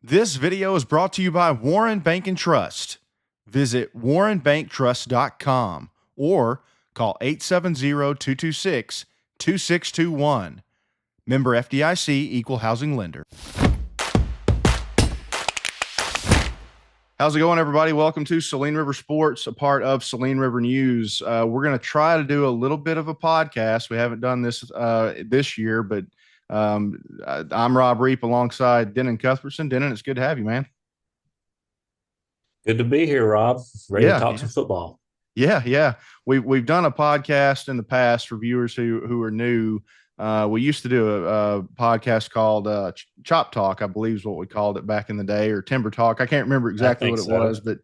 This video is brought to you by Warren Bank and Trust. Visit warrenbanktrust.com or call 870-226-2621. Member FDIC, Equal Housing Lender. How's it going, everybody? Welcome to Saline River Sports, a part of Saline River News. We're going to try to do a little bit of a podcast. We haven't done this this year, but I'm Rob Reep alongside Dennen Cuthbertson. Dennen, it's good to have you, man. Good to be here, Rob. Ready to talk some football. Yeah. We've done a podcast in the past for viewers who are new. We used to do a podcast called Chop Talk, I believe is what we called it back in the day, or Timber Talk. I can't remember exactly what it was, but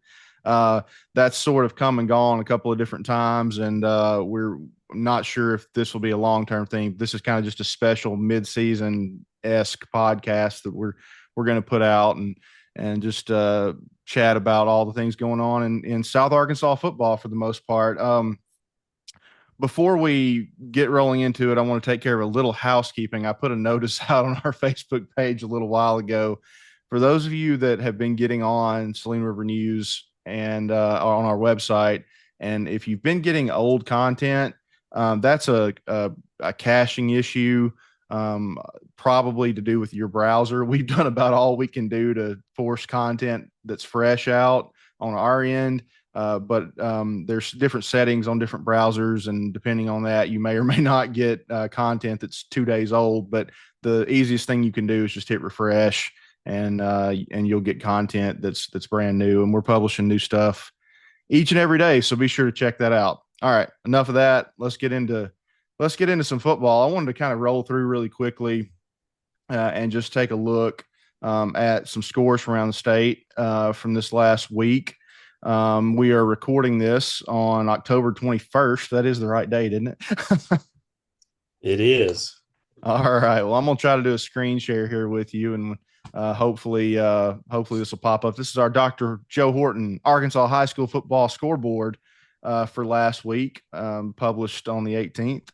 that's sort of come and gone a couple of different times, and we're not sure if this will be a long-term thing. This is kind of just a special mid-season-esque podcast that we're going to put out and just chat about all the things going on in South Arkansas football for the most part. Before we get rolling into it, I want to take care of a little housekeeping. I put a notice out on our Facebook page a little while ago. For those of you that have been getting on Saline River News and on our website, and if you've been getting old content, that's a caching issue, probably to do with your browser. We've done about all we can do to force content that's fresh out on our end. But there's different settings on different browsers, and depending on that, you may or may not get content that's 2 days old. But the easiest thing you can do is just hit refresh, and you'll get content that's brand new. And we're publishing new stuff each and every day, so be sure to check that out. All right, enough of that. Let's get into some football. I wanted to kind of roll through really quickly and just take a look at some scores from around the state from this last week. We are recording this on October 21st. That is the right date, isn't it? It is. All right. Well, I'm going to try to do a screen share here with you, and hopefully this will pop up. This is our Dr. Joe Horton Arkansas High School football scoreboard for last week, published on the 18th.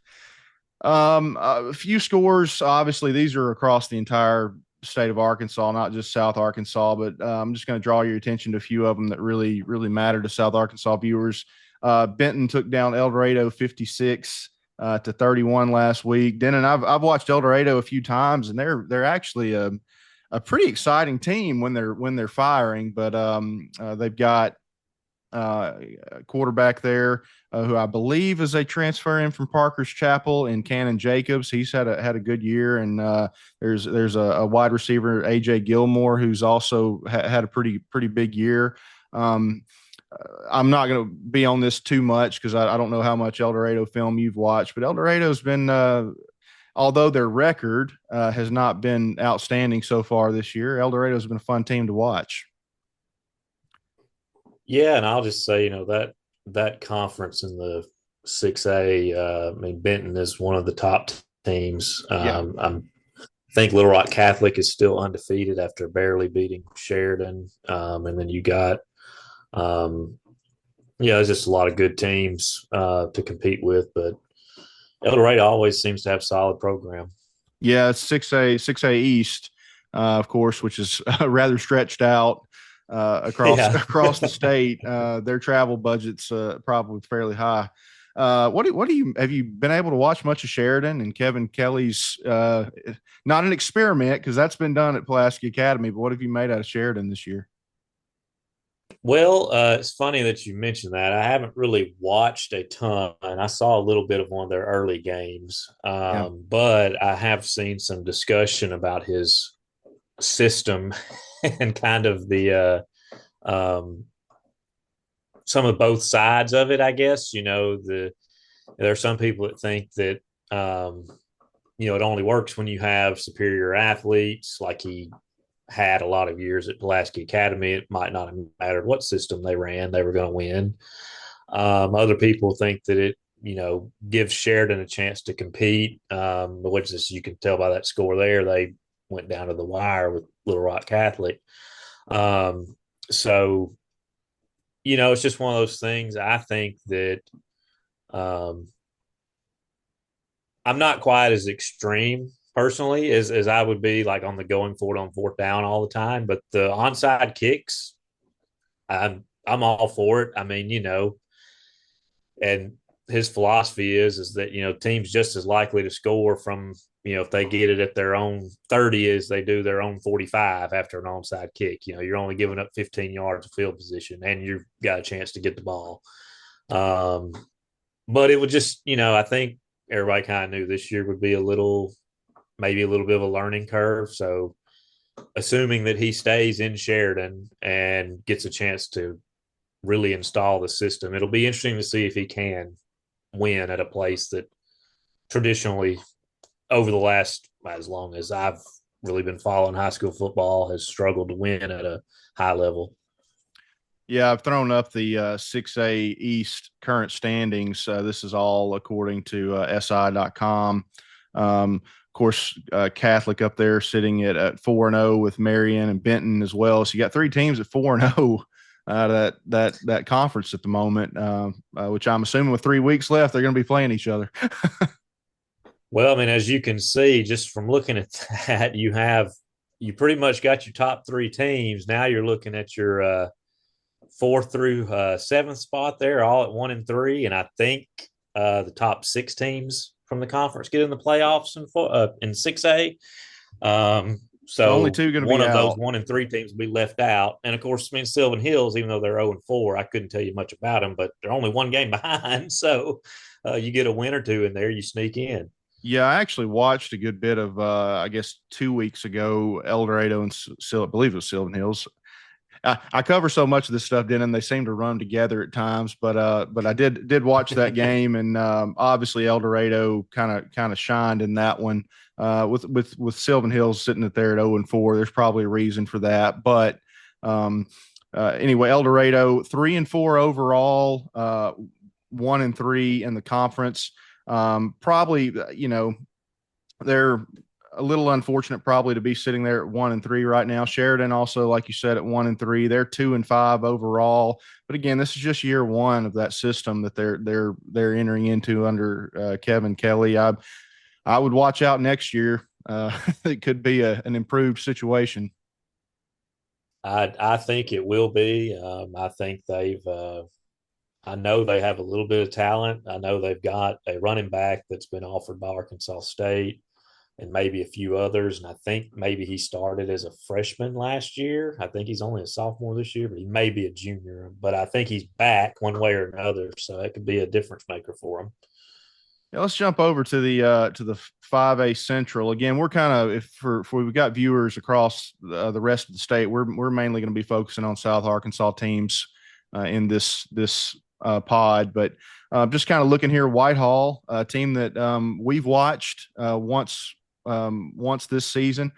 A few scores. Obviously, these are across the entire state of Arkansas, not just South Arkansas, but I'm just going to draw your attention to a few of them that really matter to South Arkansas viewers. Benton took down El Dorado 56 to 31 last week. Dennen, I've watched El Dorado a few times, and they're actually a pretty exciting team when they're firing. But they've got a quarterback there who I believe is a transfer in from Parker's Chapel in Cannon Jacobs. He's had a good year, and there's a wide receiver, AJ Gilmore, who's also had a pretty big year. I'm not going to be on this too much because I don't know how much El Dorado film you've watched, but El Dorado's been although their record has not been outstanding so far this year, El Dorado's been a fun team to watch. Yeah, and I'll just say, that conference in the 6A, Benton is one of the top teams. I think Little Rock Catholic is still undefeated after barely beating Sheridan. And then you got, there's just a lot of good teams to compete with. But El Dorado always seems to have a solid program. Yeah, it's 6A East, of course, which is rather stretched out. Across the state, their travel budget's probably fairly high. What do you have you been able to watch much of Sheridan and Kevin Kelly's not an experiment because that's been done at Pulaski Academy, but what have you made out of Sheridan this year? Well, it's funny that you mentioned that. I haven't really watched a ton. I saw a little bit of one of their early games, but I have seen some discussion about his system and kind of the some of both sides of it, I guess. There are some people that think that it only works when you have superior athletes, like he had a lot of years at Pulaski Academy. It might not have mattered what system they ran, they were going to win. Other people think that it gives Sheridan a chance to compete, which is, you can tell by that score there, they went down to the wire with Little Rock Catholic. So, it's just one of those things. I think that I'm not quite as extreme personally as I would be like on the going for it on fourth down all the time. But the onside kicks, I'm all for it. I mean, and his philosophy is that teams just as likely to score from if they get it at their own 30 as they do their own 45 after an onside kick. You're only giving up 15 yards of field position and you've got a chance to get the ball. But it would just, I think everybody kind of knew this year would be maybe a little bit of a learning curve. So assuming that he stays in Sheridan and gets a chance to really install the system, it'll be interesting to see if he can win at a place that traditionally over the last, as long as I've really been following high school football, has struggled to win at a high level. Yeah, I've thrown up the 6A East current standings. This is all according to SI.com. Of course, Catholic up there sitting at 4-0 with Marion and Benton as well. So you got three teams at 4-0 out of that conference at the moment, which I'm assuming with 3 weeks left, they're going to be playing each other. Well, I mean, as you can see, just from looking at that, you pretty much got your top three teams. Now you're looking at your fourth through seventh spot there, all at 1-3, and I think the top six teams from the conference get in the playoffs in 6A. So only two going to one be of out. those 1-3 teams will be left out, and of course, I mean Sylvan Hills, even though they're 0-4, I couldn't tell you much about them, but they're only one game behind. So you get a win or two in there, you sneak in. Yeah, I actually watched a good bit of, I guess 2 weeks ago, El Dorado and I believe it was Sylvan Hills. I cover so much of this stuff, Dennen. They seem to run together at times, but I did watch that game, and obviously El Dorado kind of shined in that one. With Sylvan Hills sitting at there at 0-4, there's probably a reason for that. But anyway, El Dorado 3-4 overall, 1-3 in the conference. Probably they're a little unfortunate probably to be sitting there at 1-3 right now. Sheridan also, like you said, at 1-3. They're 2-5 overall. But again, this is just year one of that system that they're entering into under Kevin Kelly. I would watch out next year. It could be an improved situation. I think it will be. I think I know they have a little bit of talent. I know they've got a running back that's been offered by Arkansas State and maybe a few others. And I think maybe he started as a freshman last year. I think he's only a sophomore this year, but he may be a junior. But I think he's back one way or another, so it could be a difference maker for him. Yeah, let's jump over to the 5A Central again. We're kind of if we've got viewers across the rest of the state, we're mainly going to be focusing on South Arkansas teams in this pod, but just kind of looking here, Whitehall, a team that we've watched once this season,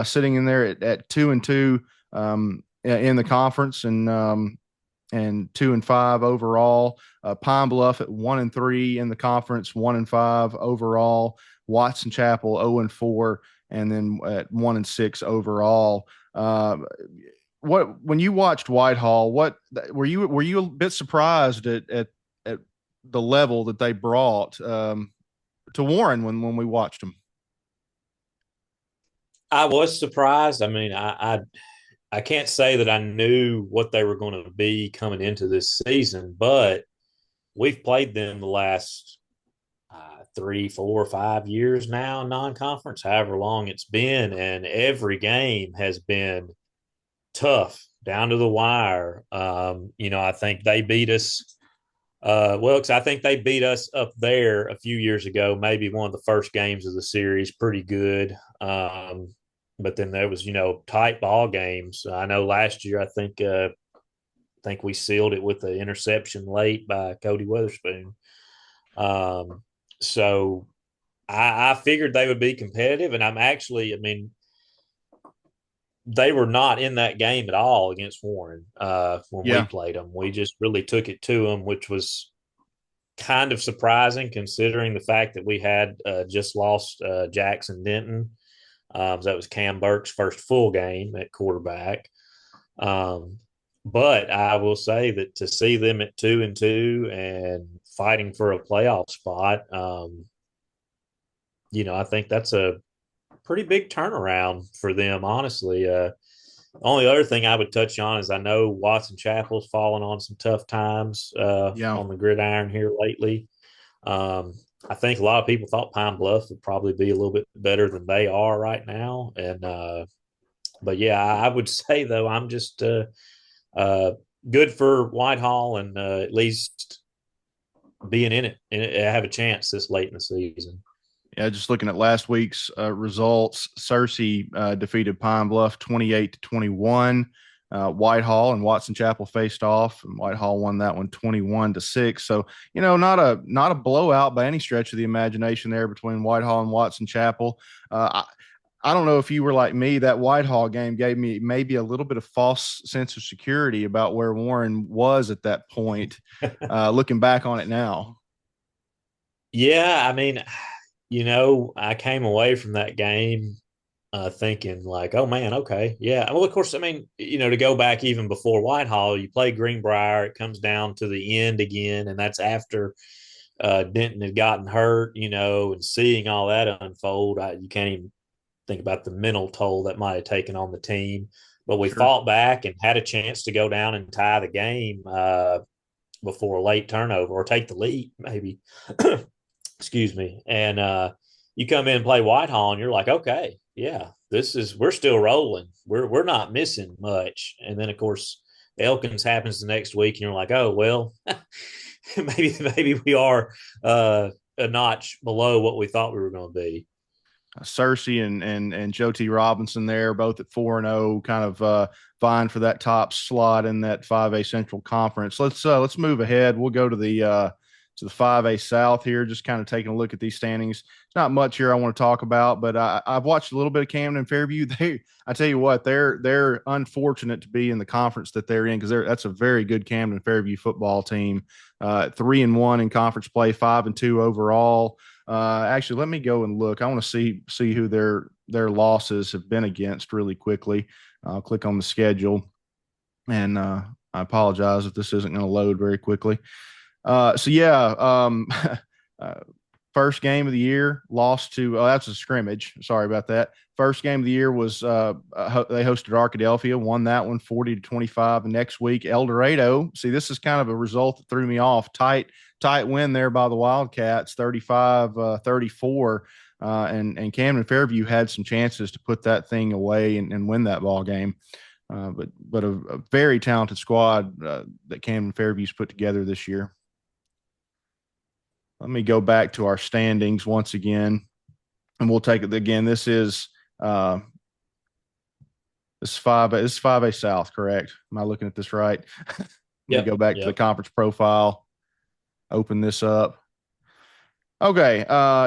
sitting in there at 2-2 in the conference and 2-5 overall. Pine Bluff at 1-3 in the conference, 1-5 overall. Watson Chapel 0-4, and then at 1-6 overall. When you watched Whitehall, what were you a bit surprised at the level that they brought to Warren when we watched them? I was surprised. I mean, I can't say that I knew what they were going to be coming into this season, but we've played them the last 3, 4, 5 years now, non-conference, however long it's been, and every game has been tough down to the wire. I think they beat us. Because I think they beat us up there a few years ago, maybe one of the first games of the series, pretty good. But then there was, tight ball games. I know last year, I think we sealed it with an interception late by Cody Weatherspoon. So I figured they would be competitive, and I mean, they were not in that game at all against Warren when we played them. We just really took it to them, which was kind of surprising considering the fact that we had just lost Jackson Denton. That was Cam Burke's first full game at quarterback. But I will say that to see them at 2-2 and fighting for a playoff spot, I think that's a pretty big turnaround for them, honestly. Only other thing I would touch on is I know Watson Chapel's fallen on some tough times Yeah, on the gridiron here lately. Um, I think a lot of people thought Pine Bluff would probably be a little bit better than they are right now, and but yeah, I would say though I'm just uh, good for Whitehall and at least being in it and have a chance this late in the season. yeah. Just looking at last week's results, Searcy defeated Pine Bluff 28-21. Whitehall and Watson Chapel faced off, and Whitehall won that one 21-6. So not a blowout by any stretch of the imagination there between Whitehall and Watson Chapel. I don't know if you were like me. That Whitehall game gave me maybe a little bit of false sense of security about where Warren was at that point. Looking back on it now, Yeah, I mean, I came away from that game thinking like, oh man, okay, yeah. Well, of course, I mean, to go back even before Whitehall, you play Greenbrier. It comes down to the end again, and that's after Denton had gotten hurt. And seeing all that unfold, you can't even think about the mental toll that might have taken on the team. But we sure. fought back and had a chance to go down and tie the game before a late turnover or take the lead, maybe. Excuse me. And you come in and play Whitehall, and you're like, okay, yeah, we're still rolling. We're not missing much. And then of course Elkins happens the next week, and you're like, oh well, maybe we are a notch below what we thought we were going to be. Searcy and Joe T. Robinson there, both at 4-0, kind of vying for that top slot in that 5A Central Conference. Let's move ahead. We'll go to the 5A South here, just kind of taking a look at these standings. It's not much here I want to talk about, but I've watched a little bit of Camden and Fairview. I tell you what, they're unfortunate to be in the conference that they're in because that's a very good Camden Fairview football team. 3-1 in conference play, 5-2 overall. Actually, let me go and look. I want to see who their losses have been against really quickly. I'll click on the schedule, and I apologize if this isn't going to load very quickly. So yeah, uh, first game of the year lost to. Oh, that's a scrimmage. Sorry about that. First game of the year was they hosted Arkadelphia, won that one 40-25. And next week, El Dorado. See, this is kind of a result that threw me off. Tight win there by the Wildcats, 35-34. And Camden Fairview had some chances to put that thing away and win that ball game. But a very talented squad that Camden Fairview's put together this year. Let me go back to our standings once again, and we'll take it again. This is 5A South, correct? Am I looking at this right? Let me go back to the conference profile. Open this up. Okay.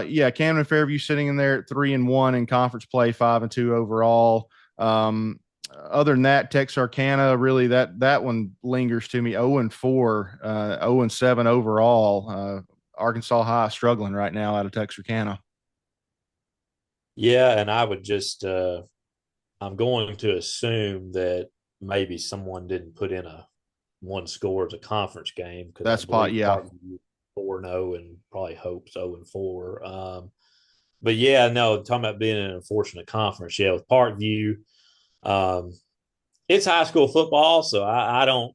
Yeah, Camden Fairview sitting in there at 3-1 in conference play, 5-2 overall. Other than that, Texarkana, really that one lingers to me. 0-4, 0-7 overall. Arkansas High struggling right now out of Texarkana. Yeah, and I would just I'm going to assume that maybe someone didn't put in a one score as a conference game because I That's pot, believe yeah. Parkview 4-0 and probably Hope's 0-4. But yeah, no, talking about being in an unfortunate conference. Yeah, with Parkview, um, it's high school football, so I'm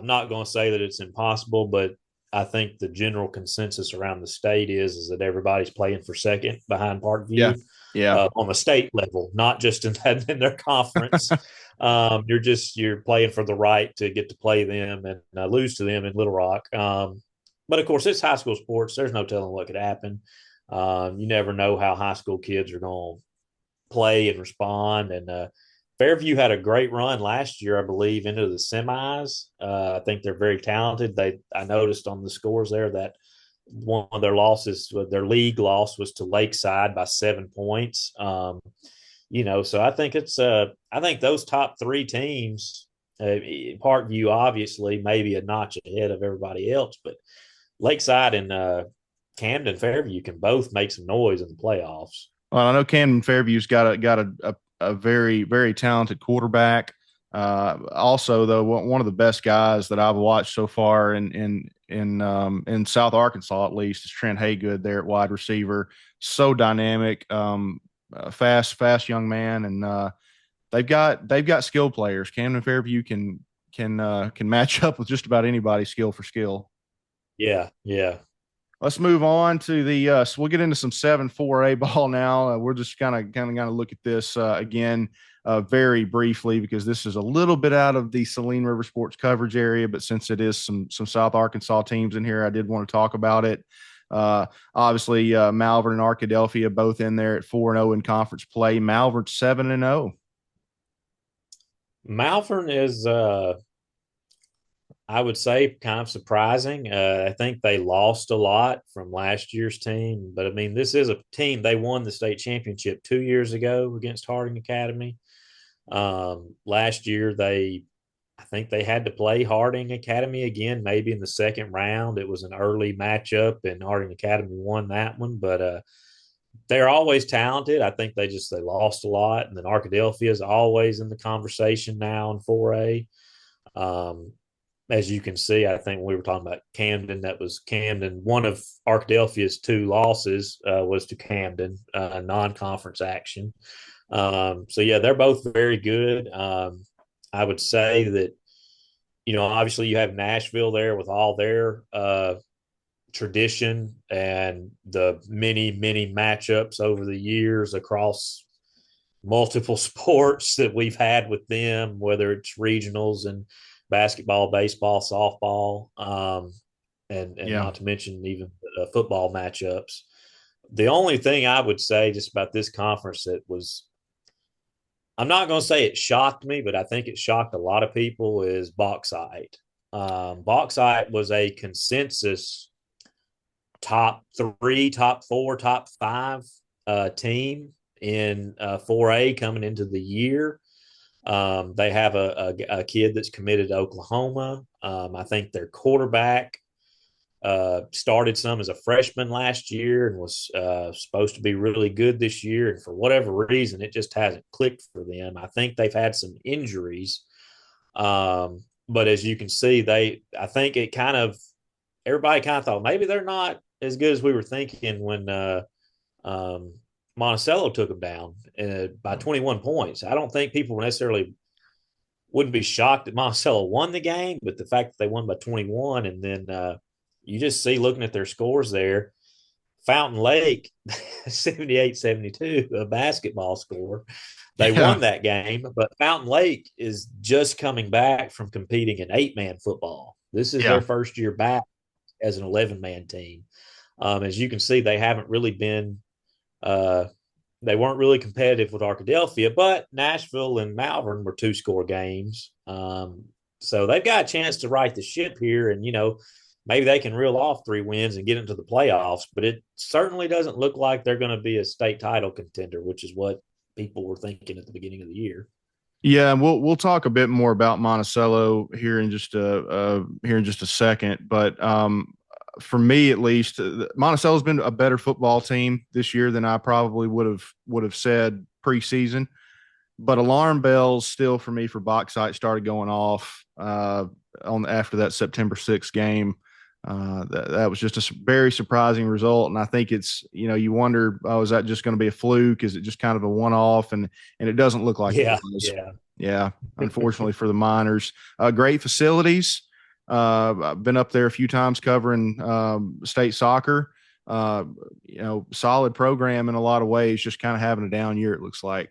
not going to say that it's impossible, but I think the general consensus around the state is that everybody's playing for second behind Yeah. Parkview Yeah. on the state level, not just in their conference. You're playing for the right to get to play them and lose to them in Little Rock. But of course, it's high school sports. There's no telling what could happen. You never know how high school kids are going to play and respond. And Fairview had a great run last year, I believe, into the semis. I think they're very talented. I noticed on the scores there that one of their losses, their league loss, was to Lakeside by 7 points. So I think those top three teams, Parkview obviously maybe a notch ahead of everybody else, but Lakeside and Camden Fairview can both make some noise in the playoffs. Well, I know Camden Fairview's got a very, very talented quarterback. Also, though, one of the best guys that I've watched so far in South Arkansas, at least, is Trent Haygood there at wide receiver. So dynamic. fast young man, and they've got skill players. Camden Fairview can match up with just about anybody skill for skill. Yeah, yeah. Let's move on to the. So we'll get into some 7-4A ball now. We're just kind of look at this again very briefly because this is a little bit out of the Saline River sports coverage area, but since it is some South Arkansas teams in here, I did want to talk about it. Obviously, Malvern and Arkadelphia both in there at 4-0 in conference play. Malvern 7-0. Malvern is I would say kind of surprising. I think they lost a lot from last year's team, but I mean, this is a team. They won the state championship 2 years ago against Harding Academy. Last year, I think they had to play Harding Academy again, maybe in the second round. It was an early matchup, and Harding Academy won that one. But they're always talented. I think they lost a lot, and then Arkadelphia is always in the conversation now in 4A. Um, as you can see, I think when we were talking about Camden, that was Camden. One of Arkadelphia's two losses was to Camden, non-conference action. So yeah, they're both very good. I would say that, obviously you have Nashville there with all their tradition and the many matchups over the years across multiple sports that we've had with them, whether it's regionals and basketball, baseball, softball, and Yeah. not to mention even football matchups. The only thing I would say just about this conference that was, I'm not going to say it shocked me, but I think it shocked a lot of people is Bauxite. Bauxite was a consensus top 3, top 4, top 5 team in 4A coming into the year. They have a kid that's committed to Oklahoma. I think their quarterback started some as a freshman last year and was supposed to be really good this year. And for whatever reason, it just hasn't clicked for them. I think they've had some injuries. But as you can see, I think everybody kind of thought maybe they're not as good as we were thinking when Monticello took them down by 21 points. I don't think people necessarily wouldn't be shocked that Monticello won the game, but the fact that they won by 21, and then you just see looking at their scores there, Fountain Lake 78-72, a basketball score. They Yeah. won that game, but Fountain Lake is just coming back from competing in 8-man football. This is Yeah. their first year back as an 11-man team. As you can see, they haven't really been they weren't really competitive with Arkadelphia, but Nashville and Malvern were 2-score games. So they've got a chance to right the ship here, and maybe they can reel off 3 wins and get into the playoffs. But it certainly doesn't look like they're going to be a state title contender, which is what people were thinking at the beginning of the year. Yeah, and we'll talk a bit more about Monticello here in just a second. But for me, at least, Monticello's been a better football team this year than I probably would have said preseason. But alarm bells still for me for Bauxite started going off on after that September 6th game. That was just a very surprising result, and I think it's you wonder, oh, is that just going to be a fluke? Is it just kind of a one-off? And it doesn't look like it Yeah, was. yeah. Yeah, unfortunately for the Miners, great facilities. I've been up there a few times covering state soccer. Solid program in a lot of ways. Just kind of having a down year, it looks like.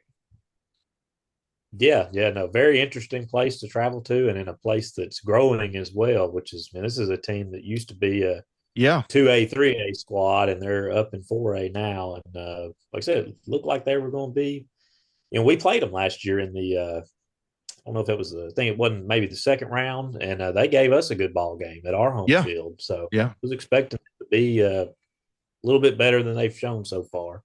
Yeah, yeah, no, very interesting place to travel to, and in a place that's growing as well. Which is, man, this is a team that used to be a Yeah, 2A, 3A squad, and they're up in 4A now. And like I said, it looked like they were going to be. We played them last year in the. I don't know if it was the thing. It wasn't maybe the second round, and they gave us a good ball game at our home yeah, field. So I yeah. was expecting it to be a little bit better than they've shown so far.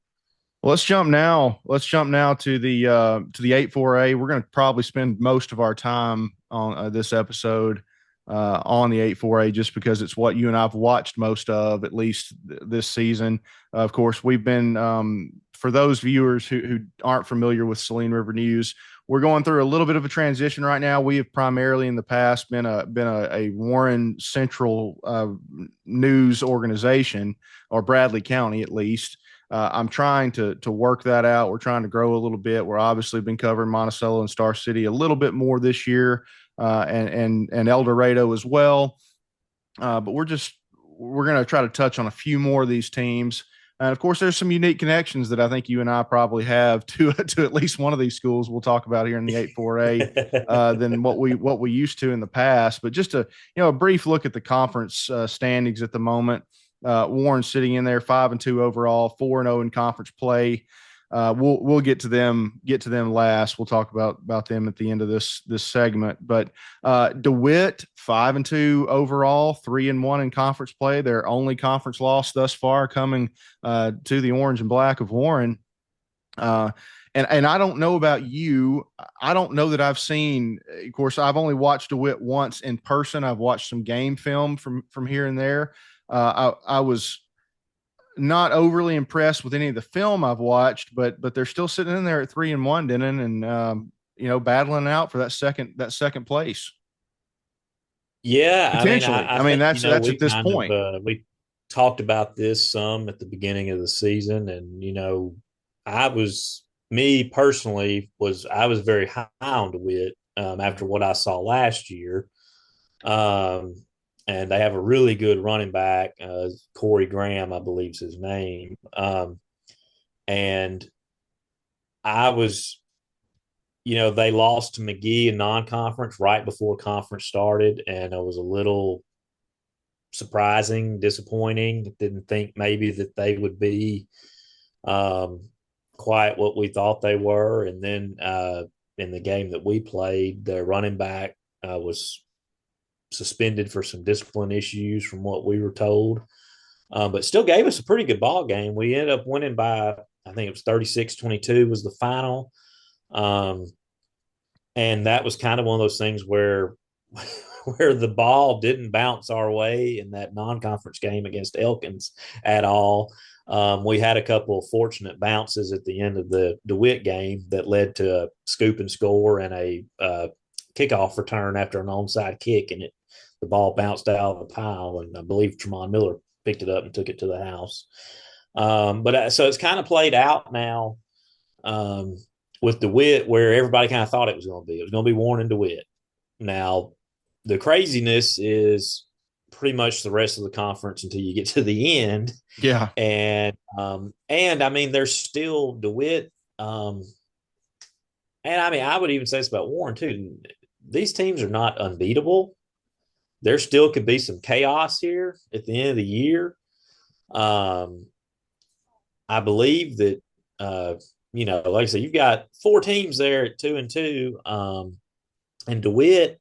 Well, let's jump now. Let's jump now to the 8-4A. We're going to probably spend most of our time on this episode on the 8-4A just because it's what you and I've watched most of, at least this season. Of course, we've been for those viewers who aren't familiar with Saline River News, we're going through a little bit of a transition right now. We have primarily in the past been a Warren Central news organization, or Bradley County at least. I'm trying to work that out. We're trying to grow a little bit. We're obviously been covering Monticello and Star City a little bit more this year, and El Dorado as well. But we're going to try to touch on a few more of these teams. And of course, there's some unique connections that I think you and I probably have to to at least one of these schools we'll talk about here in the 8-4A than what we used to in the past. But just a brief look at the conference standings at the moment. Warren sitting in there 5-2 overall, 4-0 in conference play. We'll get to them last. We'll talk about them at the end of this segment. But DeWitt 5-2 overall, 3-1 in conference play. Their only conference loss thus far coming to the Orange and Black of Warren. And I don't know about you. I don't know that I've seen. Of course, I've only watched DeWitt once in person. I've watched some game film from here and there. I was not overly impressed with any of the film I've watched, but they're still sitting in there at 3-1, Dennen, and battling out for that second place. Yeah, Potentially. I think that's we at this kind point. of we talked about this some at the beginning of the season, and I was me personally I was very high on DeWitt after what I saw last year. And they have a really good running back, Corey Graham, I believe is his name. And I was, they lost to McGee in non-conference right before conference started, and it was a little surprising, disappointing. Didn't think maybe that they would be quite what we thought they were. And then in the game that we played, their running back was suspended for some discipline issues from what we were told, but still gave us a pretty good ball game. We ended up winning by, I think it was 36-22 was the final. And that was kind of one of those things where where the ball didn't bounce our way in that non-conference game against Elkins at all. We had a couple of fortunate bounces at the end of the DeWitt game that led to a scoop and score and a kickoff return after an onside kick, and the ball bounced out of the pile, and I believe Tremont Miller picked it up and took it to the house. But so it's kind of played out now with DeWitt where everybody kind of thought it was going to be. It was going to be Warren and DeWitt. Now, the craziness is pretty much the rest of the conference until you get to the end. Yeah. And there's still DeWitt. And I would even say this about Warren too. These teams are not unbeatable. There still could be some chaos here at the end of the year. I believe that, like I said, you've got 4 teams there at 2-2. And DeWitt,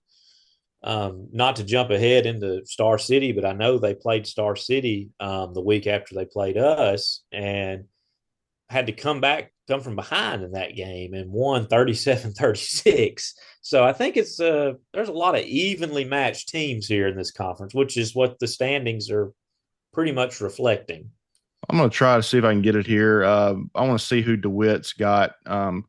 not to jump ahead into Star City, but I know they played Star City the week after they played us and had to come from behind in that game and won 37-36. So I think there's a lot of evenly matched teams here in this conference, which is what the standings are pretty much reflecting. I'm going to try to see if I can get it here. I want to see who DeWitt's got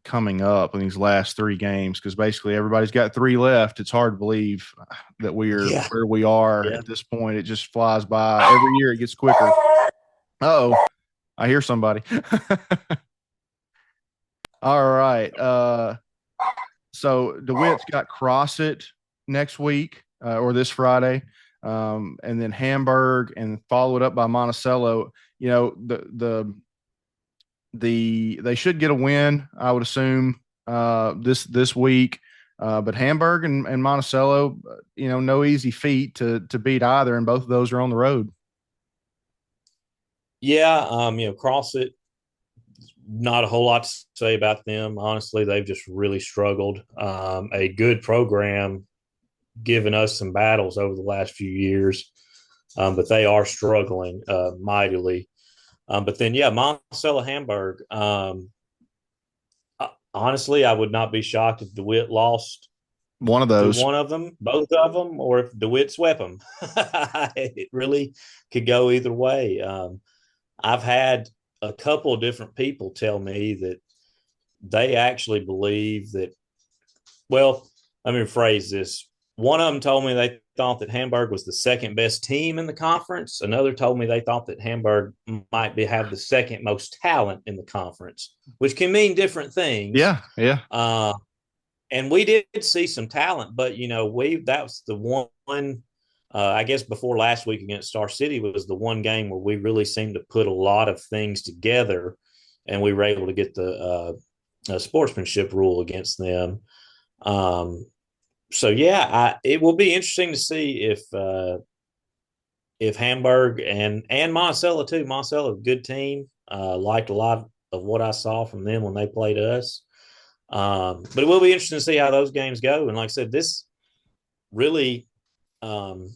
coming up in these last 3 games, because basically everybody's got 3 left. It's hard to believe that we are where we are at this point. It just flies by. Every year it gets quicker. Uh-oh, I hear somebody. All right. So DeWitt's got Crossit next week or this Friday, and then Hamburg, and followed up by Monticello. They should get a win, I would assume, this week. But Hamburg and Monticello, no easy feat to beat either, and both of those are on the road. Yeah, Crossit, not a whole lot to say about them. Honestly, they've just really struggled. A good program, given us some battles over the last few years, but they are struggling mightily. But then, Monticello, Hamburg. Honestly, I would not be shocked if DeWitt lost one of those, one of them, both of them, or if DeWitt swept them. It really could go either way. I've had a couple of different people tell me that they actually believe that. Well, let me rephrase this. one of them told me they thought that Hamburg was the second best team in the conference. Another told me they thought that Hamburg might have the second most talent in the conference, which can mean different things. Yeah, yeah. Uh, and we did see some talent, but that was the one. I guess before last week against Star City was the one game where we really seemed to put a lot of things together, and we were able to get the sportsmanship rule against them. So yeah, it will be interesting to see if Hamburg and Monticello too. Monticello, a good team. Liked a lot of what I saw from them when they played us. But it will be interesting to see how those games go. And like I said, this really um,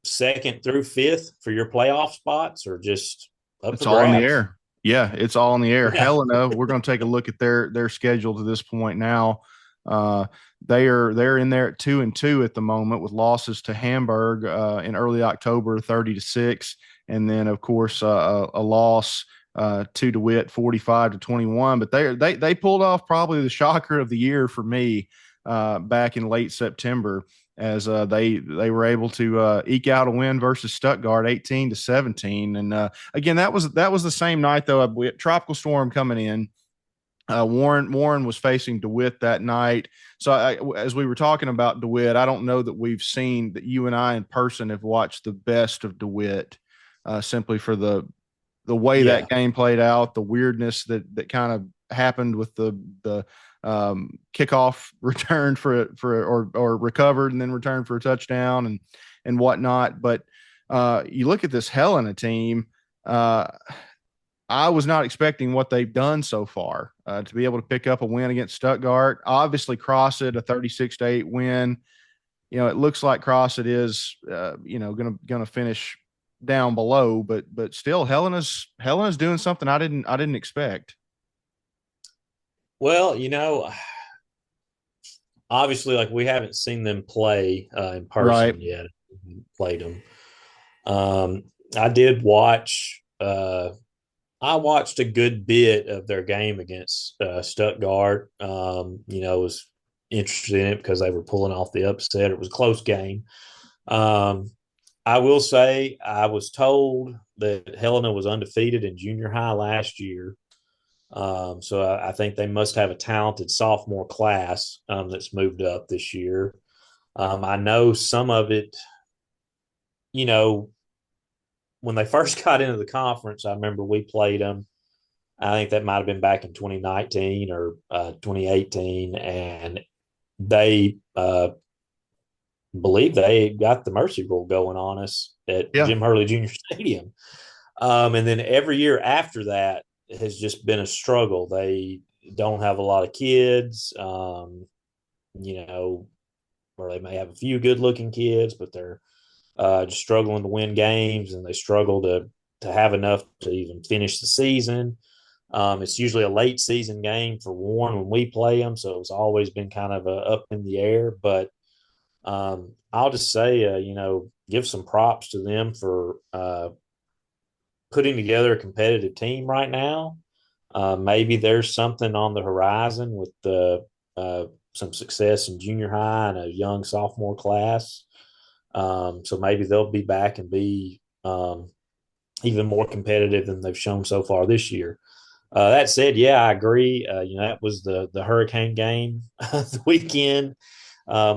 second through fifth for your playoff spots are just up It's for all in the grabs. air. Yeah, it's all in the air. Yeah. Helena, we're going to take a look at their schedule to this point now. Uh, they're in there at 2-2 at the moment with losses to Hamburg in early October, 30-6, and then of course a loss to DeWitt, 45-21. But they pulled off probably the shocker of the year for me back in late September as they were able to eke out a win versus Stuttgart, 18-17. And again, that was the same night though. We had tropical storm coming in. Warren was facing DeWitt that night. So as we were talking about DeWitt, I don't know that we've seen that you and I in person have watched the best of DeWitt, simply for the way that Yeah. game played out, the weirdness that kind of happened with the kickoff return or recovered and then returned for a touchdown and whatnot. But you look at this Helena team. I was not expecting what they've done so far to be able to pick up a win against Stuttgart. Obviously, Crossett a 36-8 win. It looks like Crossett is going to finish down below, but still Helena's doing something I didn't expect. Well, obviously, like we haven't seen them play in Right. person yet. We played them. I did watch. I watched a good bit of their game against Stuttgart. Was interested in it because they were pulling off the upset. It was a close game. Um, I will say I was told that Helena was undefeated in junior high last year. So I think they must have a talented sophomore class that's moved up this year. I know some of it, you know, when they first got into the conference, I remember we played them. I think that might have been back in 2019 or 2018. And they believe they got the mercy rule going on us at Yeah. Jim Hurley Jr. Stadium. And then every year after that has just been a struggle. They don't have a lot of kids, you know, or they may have a few good looking kids, but they're just struggling to win games and they struggle to have enough to even finish the season. It's usually a late season game for Warren when we play them, so it's always been kind of up in the air. But I'll just say, give some props to them for putting together a competitive team right now. Maybe there's something on the horizon with some success in junior high and a young sophomore class. So maybe they'll be back and be even more competitive than they've shown so far this year. That said, yeah, I agree. That was the Hurricane game the weekend,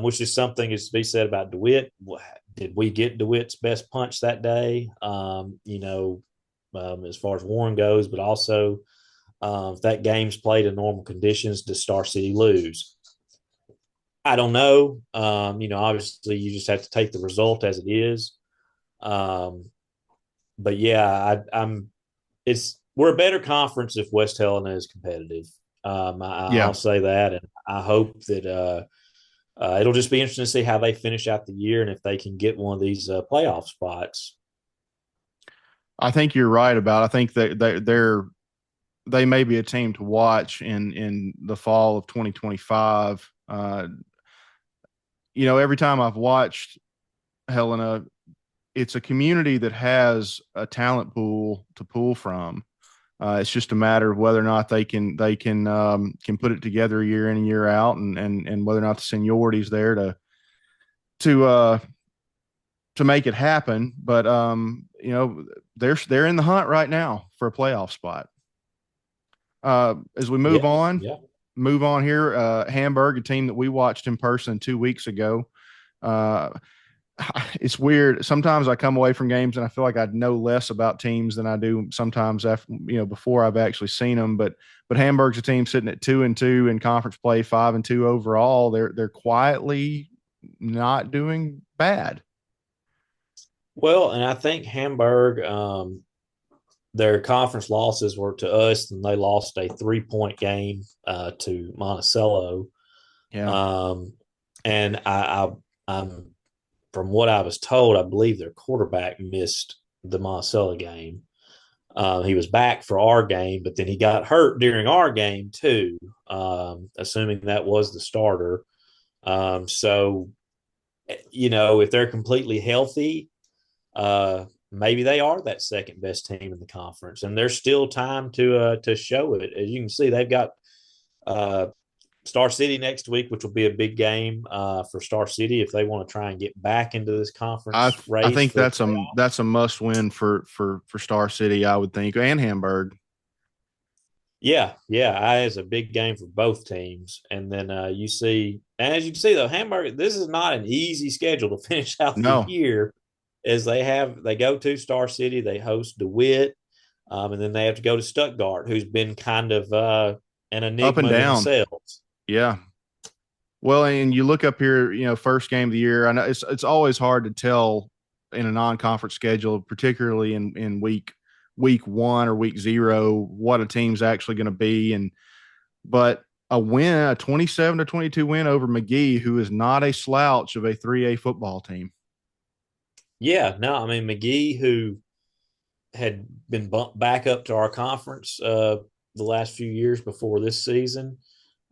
which is something is to be said about DeWitt. Did we get DeWitt's best punch that day? As far as Warren goes, but also if that game's played in normal conditions, does Star City lose? I don't know. Obviously, you just have to take the result as it is. Um, but yeah, I'm. It's we're a better conference if West Helena is competitive. I'll Yeah. say that, and I hope that it'll just be interesting to see how they finish out the year and if they can get one of these playoff spots. I think you're right about. I think that they may be a team to watch in the fall of 2025. Every time I've watched Helena, it's a community that has a talent pool to pull from. It's just a matter of whether or not they can put it together year in and year out, and whether or not the seniority is there to make it happen. But they're in the hunt right now for a playoff spot. As we Yeah, move yeah. on here, Hamburg, a team that we watched in person 2 weeks ago. Uh, it's weird. Sometimes I come away from games and I feel like I know less about teams than I do sometimes after before I've actually seen them. But Hamburg's a team sitting at 2-2 in conference play, 5-2 overall. They're quietly not doing bad. Well, and I think Hamburg, their conference losses were to us, and they lost a 3-point game to Monticello. Yeah. Um, and I'm from what I was told, I believe their quarterback missed the Monticello game. He was back for our game, but then he got hurt during our game too, assuming that was the starter. So, if they're completely healthy, maybe they are that second best team in the conference, and there's still time to show it. As you can see, they've got uh, Star City next week, which will be a big game for Star City if they want to try and get back into this I conference I race think for the that's playoffs. a must win for Star City, I would think, and Hamburg. Yeah, yeah, it's a big game for both teams. And then you see, and as you can see, though, Hamburg, this is not an easy schedule to finish out the No, year, as they go to Star City, they host DeWitt, and then they have to go to Stuttgart, who's been kind of an up and enigma down. themselves. Yeah. Well, and you look up here, first game of the year. I know it's always hard to tell in a non-conference schedule, particularly in week one or week zero, what a team's actually going to be. But a 27-22 win over McGee, who is not a slouch of a 3A football team. Yeah, no, I mean McGee, who had been bumped back up to our conference the last few years before this season,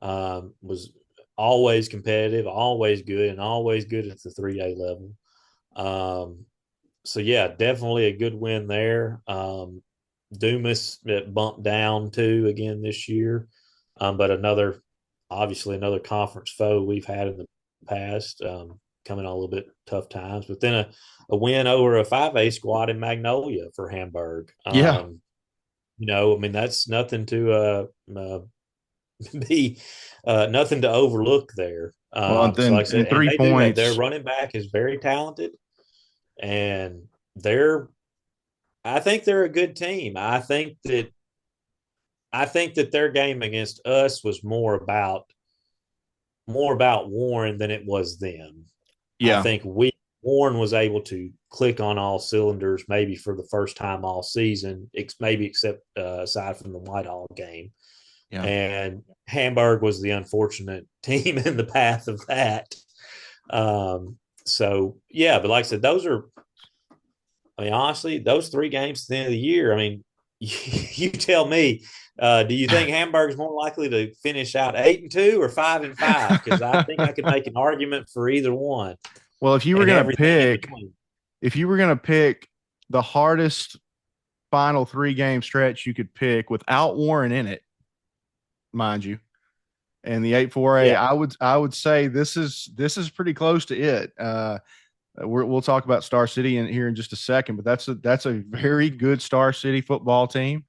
was always competitive, always good, and always good at the 3A level. Um, so yeah, definitely a good win there. Dumas bumped down too again this year, but obviously another conference foe we've had in the past, coming on a little bit tough times. But then a win over a 5A squad in Magnolia for Hamburg. Yeah. I mean that's nothing to be nothing to overlook there. Well, and So like I then said, and and three they do have their points. running back is very talented, and they're I think they're a good team. I think that their game against us was more about Warren than it was them. I Yeah. think Warren was able to click on all cylinders maybe for the first time all season, maybe except aside from the Whitehall game. Yeah. And Hamburg was the unfortunate team in the path of that. So yeah, but like I said, honestly, those 3 games at the end of the year, I mean, you tell me, do you think Hamburg's more likely to finish out 8-2 or 5-5? Because I think I could make an argument for either one Well, if you were and gonna everything in pick, between. if you were gonna pick the hardest final 3 game stretch you could pick without Warren in it, mind you, and the 8-4A, Yeah. I would say this is pretty close to it. We'll talk about Star City here in just a second, but that's a very good Star City football team.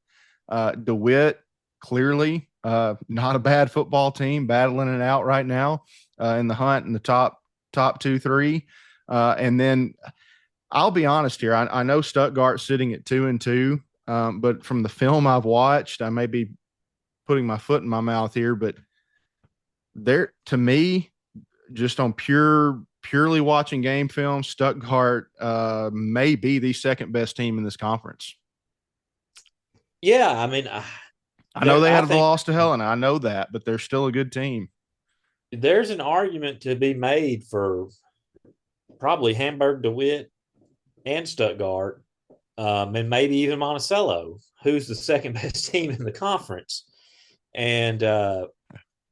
DeWitt, clearly not a bad football team, battling it out right now in the hunt in the top 2-3. And then I'll be honest here. I know Stuttgart's sitting at 2-2, but from the film I've watched, I may be putting my foot in my mouth here, but they're, to me, just on purely watching game film, Stuttgart may be the second best team in this conference. Yeah. I mean, I know they I had the think loss to Helena. I know that, but they're still a good team. there's an argument to be made for probably Hamburg, DeWitt, and Stuttgart, and maybe even Monticello, who's the second best team in the conference. And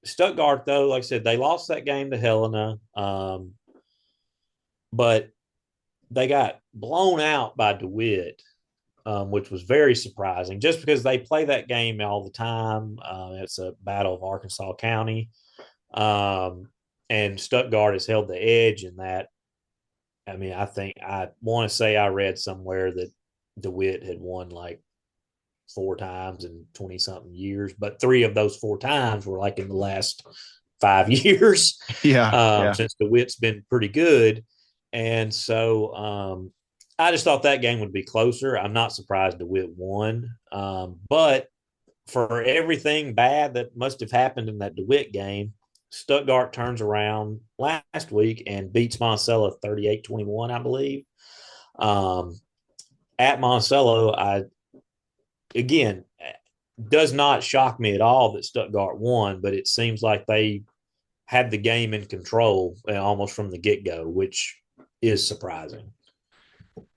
Stuttgart, though, like I said, they lost that game to Helena, but they got blown out by DeWitt, which was very surprising just because they play that game all the time. It's a battle of Arkansas County. And Stuttgart has held the edge in that I mean, I think I want to say I read somewhere that DeWitt had won like 4 times in 20 something years, but 3 of those 4 times were like in the last 5 years, Yeah, yeah. since DeWitt's been pretty good. And so I just thought that game would be closer. I'm not surprised DeWitt won. But for everything bad that must have happened in that DeWitt game, Stuttgart turns around last week and beats Monticello 38-21, I believe. Um, at Monticello, again, does not shock me at all that Stuttgart won, but it seems like they had the game in control almost from the get go, which is surprising.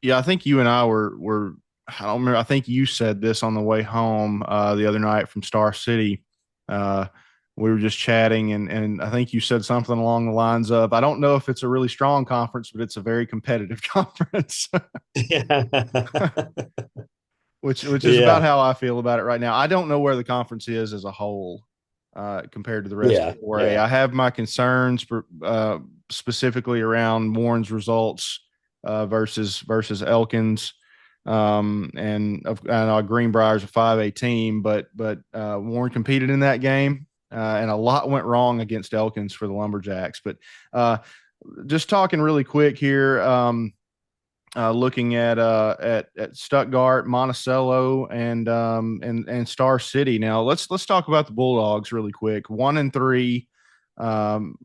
Yeah, I think you and I were I don't remember. I think you said this on the way home the other night from Star City. Uh, we were just chatting, and I think you said something along the lines of, "I don't know if it's a really strong conference, but it's a very competitive conference," Yeah. which is about Yeah. how I feel about it right now. I don't know where the conference is as a whole compared to the rest Yeah. of 4A. Yeah. I have my concerns for, specifically around Warren's results versus Elkins. And I know Greenbrier's a 5A team, but Warren competed in that game, and a lot went wrong against Elkins for the Lumberjacks. But just talking really quick here, looking at Stuttgart, Monticello, and Star City. Now let's talk about the Bulldogs really quick. 1-3 um,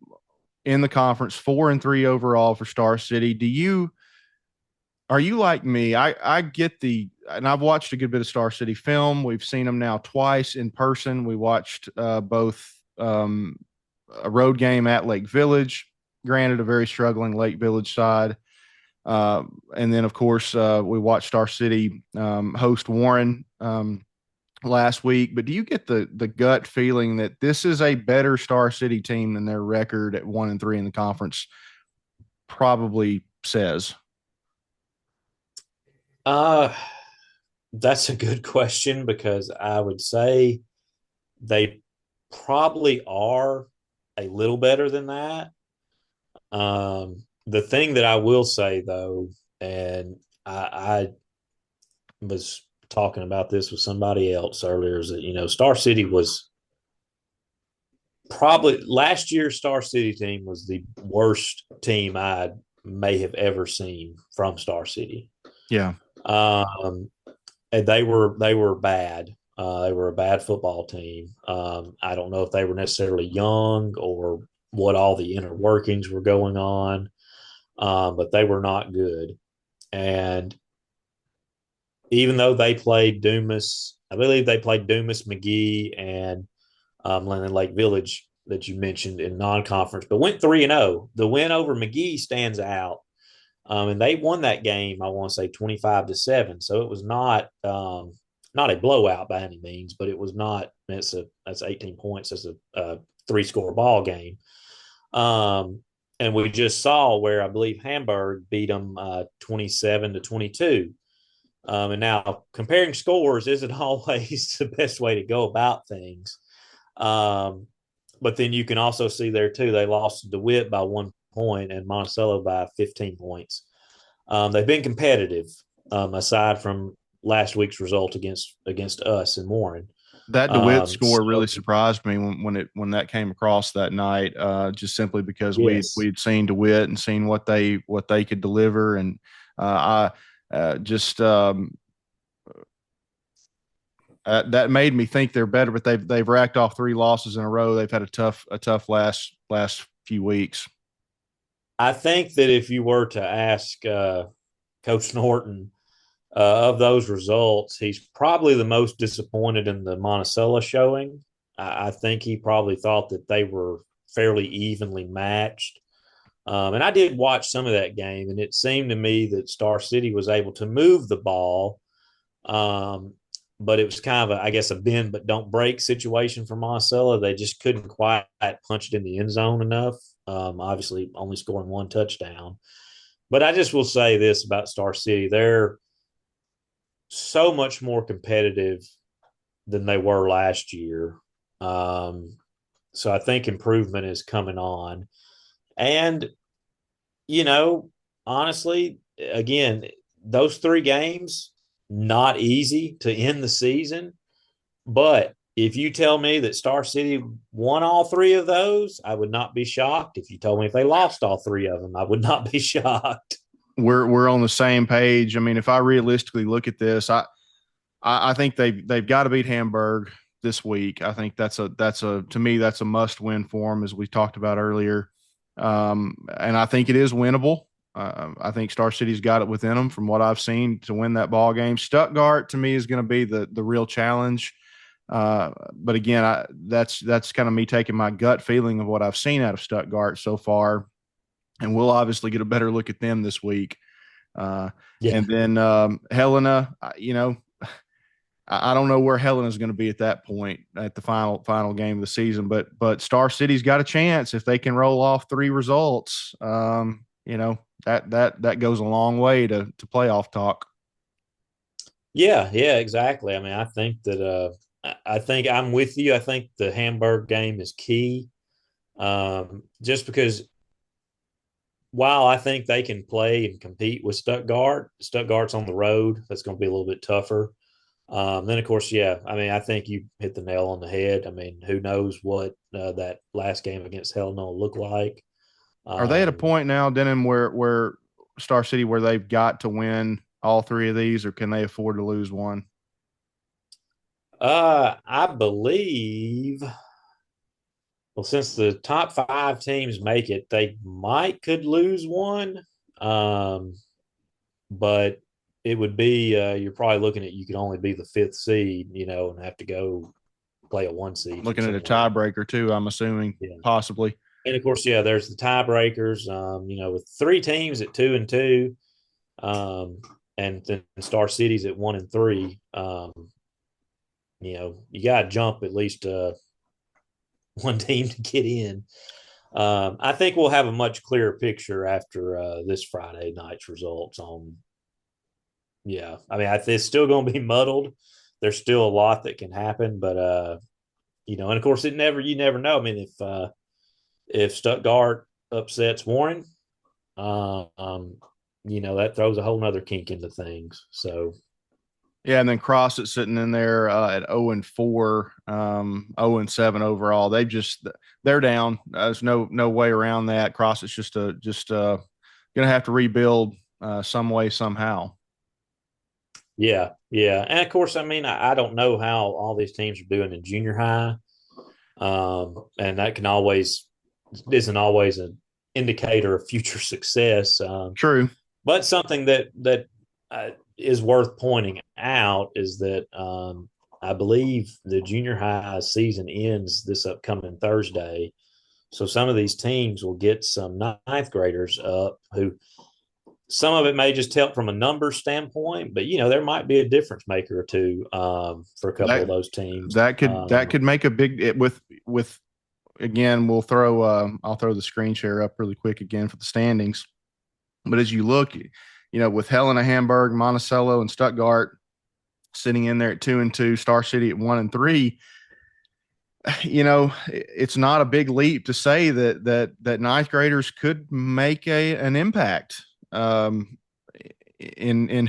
in the conference, 4-3 overall for Star City. Are you like me? I get and I've watched a good bit of Star City film. We've seen them now twice in person. We watched both a road game at Lake Village, granted a very struggling Lake Village side. And then, of course, we watched Star City host Warren last week. But do you get the gut feeling that this is a better Star City team than their record at 1-3 in the conference probably says? Uh, that's a good question because I would say they probably are a little better than that. The thing that I will say though, and I was talking about this with somebody else earlier, is that Star City was probably last year's Star City team was the worst team I may have ever seen from Star City. Yeah. Um, and they were bad. They were a bad football team. I don't know if they were necessarily young or what all the inner workings were going on, but they were not good. And even though they played Dumas, I believe they played Dumas, McGee, and Lennon Lake Village that you mentioned in non-conference, but went 3-0. The win over McGee stands out, and they won that game. I want to say 25-7. So it was not a blowout by any means, but it was not. That's 18 points. That's a 3-score ball game. And we just saw where I believe Hamburg beat them 27-22. And now comparing scores isn't always the best way to go about things. But then you can also see there too, they lost to DeWitt by 1 point and Monticello by 15 points. They've been competitive, aside from last week's result against us in Warren. That DeWitt score So really surprised me when that came across that night. Just simply because yes, we'd seen DeWitt and seen what they could deliver, and I just that made me think they're better. But they've racked off 3 losses in a row. They've had a tough last few weeks. I think that if you were to ask Coach Norton of those results, he's probably the most disappointed in the Monticello showing. I think he probably thought that they were fairly evenly matched. And I did watch some of that game, and it seemed to me that Star City was able to move the ball. But it was kind of, I guess, a bend but don't break situation for Monticello. They just couldn't quite punch it in the end zone enough. Obviously, only scoring 1 touchdown. But I just will say this about Star City. They're so much more competitive than they were last year. Um, so I think improvement is coming on. And, you know, honestly, again, those 3 games, not easy to end the season. But if you tell me that Star City won all 3 of those, I would not be shocked. If you told me if they lost all 3 of them, I would not be shocked. We're on the same page. I mean, if I realistically look at this, I think they've got to beat Hamburg this week. I think that's a to me that's a must win for them, as we talked about earlier. And I think it is winnable. I think Star City's got it within them from what I've seen to win that ball game. Stuttgart to me is going to be the real challenge. But again, that's kind of me taking my gut feeling of what I've seen out of Stuttgart so far, and we'll obviously get a better look at them this week. Yeah. And then Helena, I don't know where Helena's going to be at that point at the final game of the season, but Star City's got a chance if they can roll off 3 results. That goes a long way to playoff talk. Yeah, exactly. I mean, I think that I think I'm with you. I think the Hamburg game is key. Just because while I think they can play and compete with Stuttgart's on the road. That's going to be a little bit tougher. Then, of course, yeah, I mean, I think you hit the nail on the head. I mean, who knows what that last game against Helena will look like. Are they at a Um, point now, Denon, where Star City where they've got to win all 3 of these, or can they afford to lose one? I believe, well, since the top 5 teams make it, they could lose one. Um, but it would be you're probably looking at you could only be the 5th seed, and have to go play a 1 seed from Looking at a somewhere. tiebreaker too, I'm assuming Yeah, possibly. and of course, yeah, there's the tiebreakers. With 3 teams at 2-2, um, and then Star City's at 1-3. You got to jump at least one team to get in. I think we'll have a much clearer picture after this Friday night's results on. Yeah, I mean, it's still going to be muddled. There's still a lot that can happen, but and of course, you never know. I mean, if Stuttgart upsets Warren, that throws a whole nother kink into things. So Yeah, and then Cross is sitting in there at 0-4, 0-7 overall. They're down. There's no way around that. Cross is just going to have to rebuild some way somehow. yeah, and of course, I mean, I don't know how all these teams are doing in junior high, and that isn't always an indicator of future success. True. But something that is worth pointing out is that I believe the junior high season ends this upcoming Thursday. So some of these teams will get some ninth graders up who some of it may just help from a number standpoint, but there might be a difference maker or two for a couple of those teams. That could make a big with again. I'll throw the screen share up really quick again for the standings. But as you look, with Helena, Hamburg, Monticello, and Stuttgart sitting in there at 2-2, Star City at 1-3, it's not a big leap to say that ninth graders could make an impact in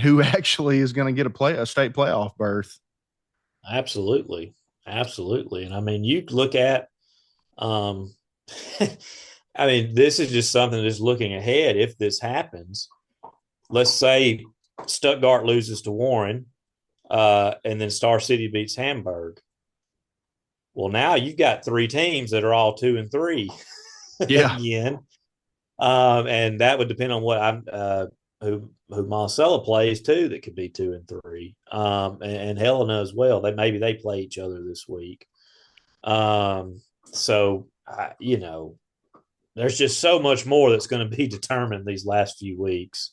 who actually is going to get a state playoff berth. Absolutely, and I mean, you look at, I mean, this is just something just looking ahead. If this happens, let's say Stuttgart loses to Warren, and then Star City beats Hamburg. Well, now you've got 3 teams that are all 2-3 Yeah. again, and that would depend on what who Monticello plays too. That could be 2-3, and Helena as well. Maybe they play each other this week. So there's just so much more that's going to be determined these last few weeks.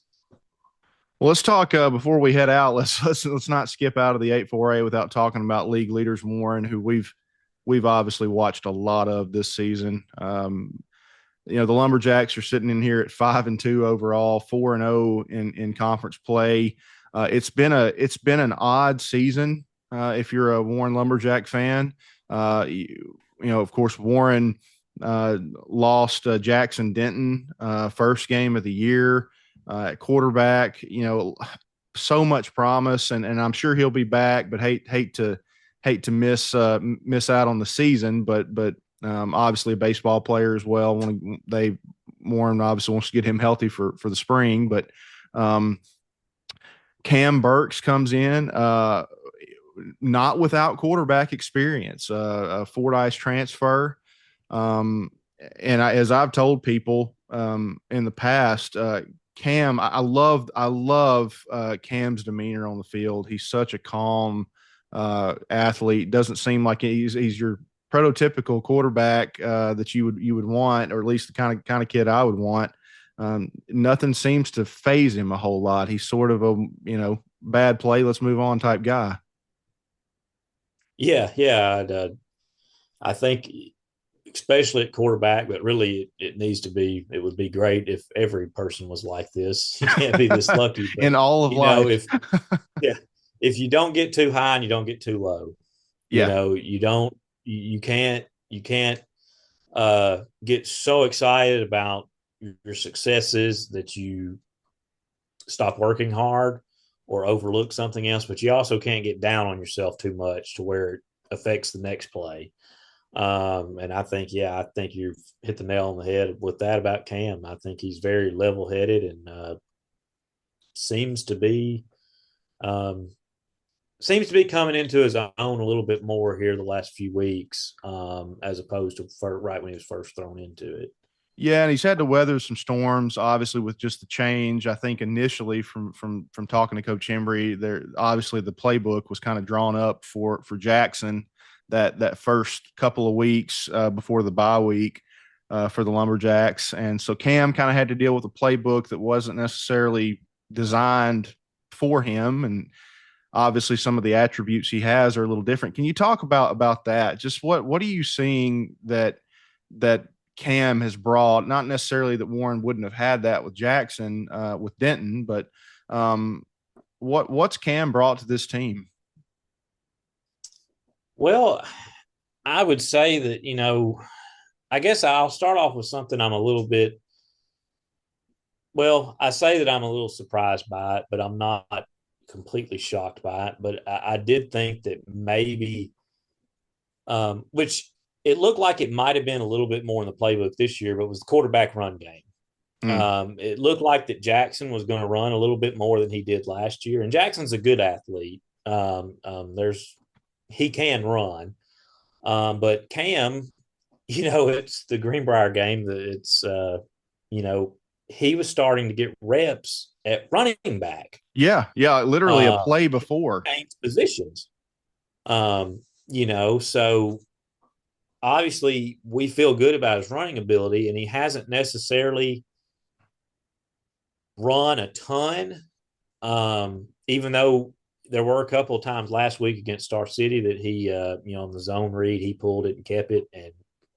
Well, let's talk before we head out. Let's not skip out of the 8-4A without talking about league leaders Warren, who we've obviously watched a lot of this season. The Lumberjacks are sitting in here at 5-2 overall, 4-0 in conference play. It's been an odd season if you're a Warren Lumberjack fan. Of course, Warren lost Jackson Denton first game of the year. at quarterback. So much promise, and I'm sure he'll be back. But hate to miss out on the season. But obviously a baseball player as well. Warren obviously wants to get him healthy for the spring, but um, Cam Burks comes in, not without quarterback experience, a Fordyce transfer. Um, and as I've told people in the past, Cam, I love Cam's demeanor on the field. He's such a calm athlete. Doesn't seem like he's your prototypical quarterback that you would want, or at least the kind of kid I would want. Nothing seems to phase him a whole lot. He's sort of a bad play, let's move on type guy. Yeah. I think especially at quarterback, but really it needs to be, it would be great if every person was like this. You can't be this lucky, but In all of life. if, yeah, if you don't get too high and you don't get too low, Yeah. you don't, you can't get so excited about your successes that you stop working hard or overlook something else, but you also can't get down on yourself too much to where it affects the next play. And I think you've hit the nail on the head with that about Cam. I think he's very level headed and seems to be um, seems to be coming into his own a little bit more here the last few weeks, as opposed to right when he was first thrown into it. Yeah, and he's had to weather some storms, obviously, with just the change. I think initially, from talking to Coach Embry, there obviously the playbook was kind of drawn up for Jackson that first couple of weeks before the bye week for the Lumberjacks, and so Cam kind of had to deal with a playbook that wasn't necessarily designed for him, and obviously some of the attributes he has are a little different. Can you talk about that? Just what are you seeing that Cam has brought? Not necessarily that Warren wouldn't have had that with Jackson, with Denton, but um, what's Cam brought to this team? Well, I would say that, I guess I'll start off with something I'm a little bit, well, I say that I'm a little surprised by it, but I'm not completely shocked by it. But I did think that maybe, which it looked like it might have been a little bit more in the playbook this year, but it was the quarterback run game. Mm. It looked like that Jackson was going to run a little bit more than he did last year. And Jackson's a good athlete. He can run. But Cam, it's the Greenbrier game that you know, he was starting to get reps at running back. Yeah, literally a play He before. changed positions. So obviously we feel good about his running ability, and he hasn't necessarily run a ton. Even though there were a couple of times last week against Star City that he, on the zone read, he pulled it and kept it, and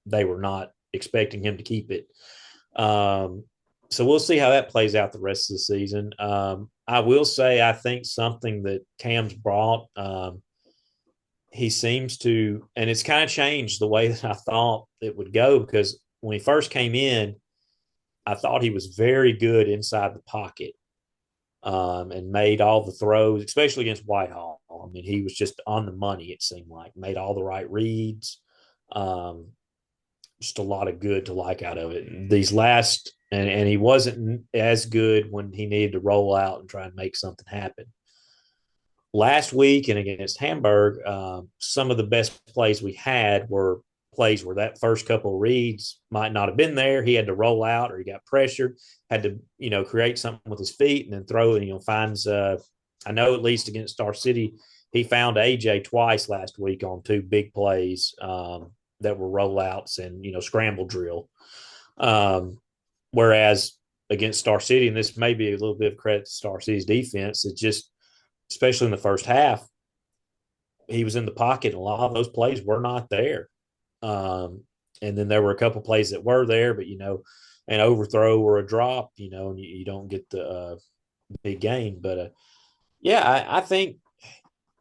they were not expecting him to keep it. So we'll see how that plays out the rest of the season. I will say, I think something that Cam's brought, he seems to, and it's kind of changed the way that I thought it would go, because when he first came in, I thought he was very good inside the pocket, and made all the throws, especially against Whitehall. I mean, he was just on the money, it seemed like, made all the right reads. Um, just a lot of good to like out of it. These last, and he wasn't as good when he needed to roll out and try and make something happen. Last week and against Hamburg, some of the best plays we had were plays where that first couple of reads might not have been there. He had to roll out, or he got pressured, had to, create something with his feet and then throw it, finds, I know at least against Star City, he found AJ twice last week on two big plays, that were rollouts and, scramble drill. Whereas against Star City, and this may be a little bit of credit to Star City's defense, it just, especially in the first half, he was in the pocket, and a lot of those plays were not there. And then there were a couple plays that were there, but an overthrow or a drop, and you don't get the big gain. But I think,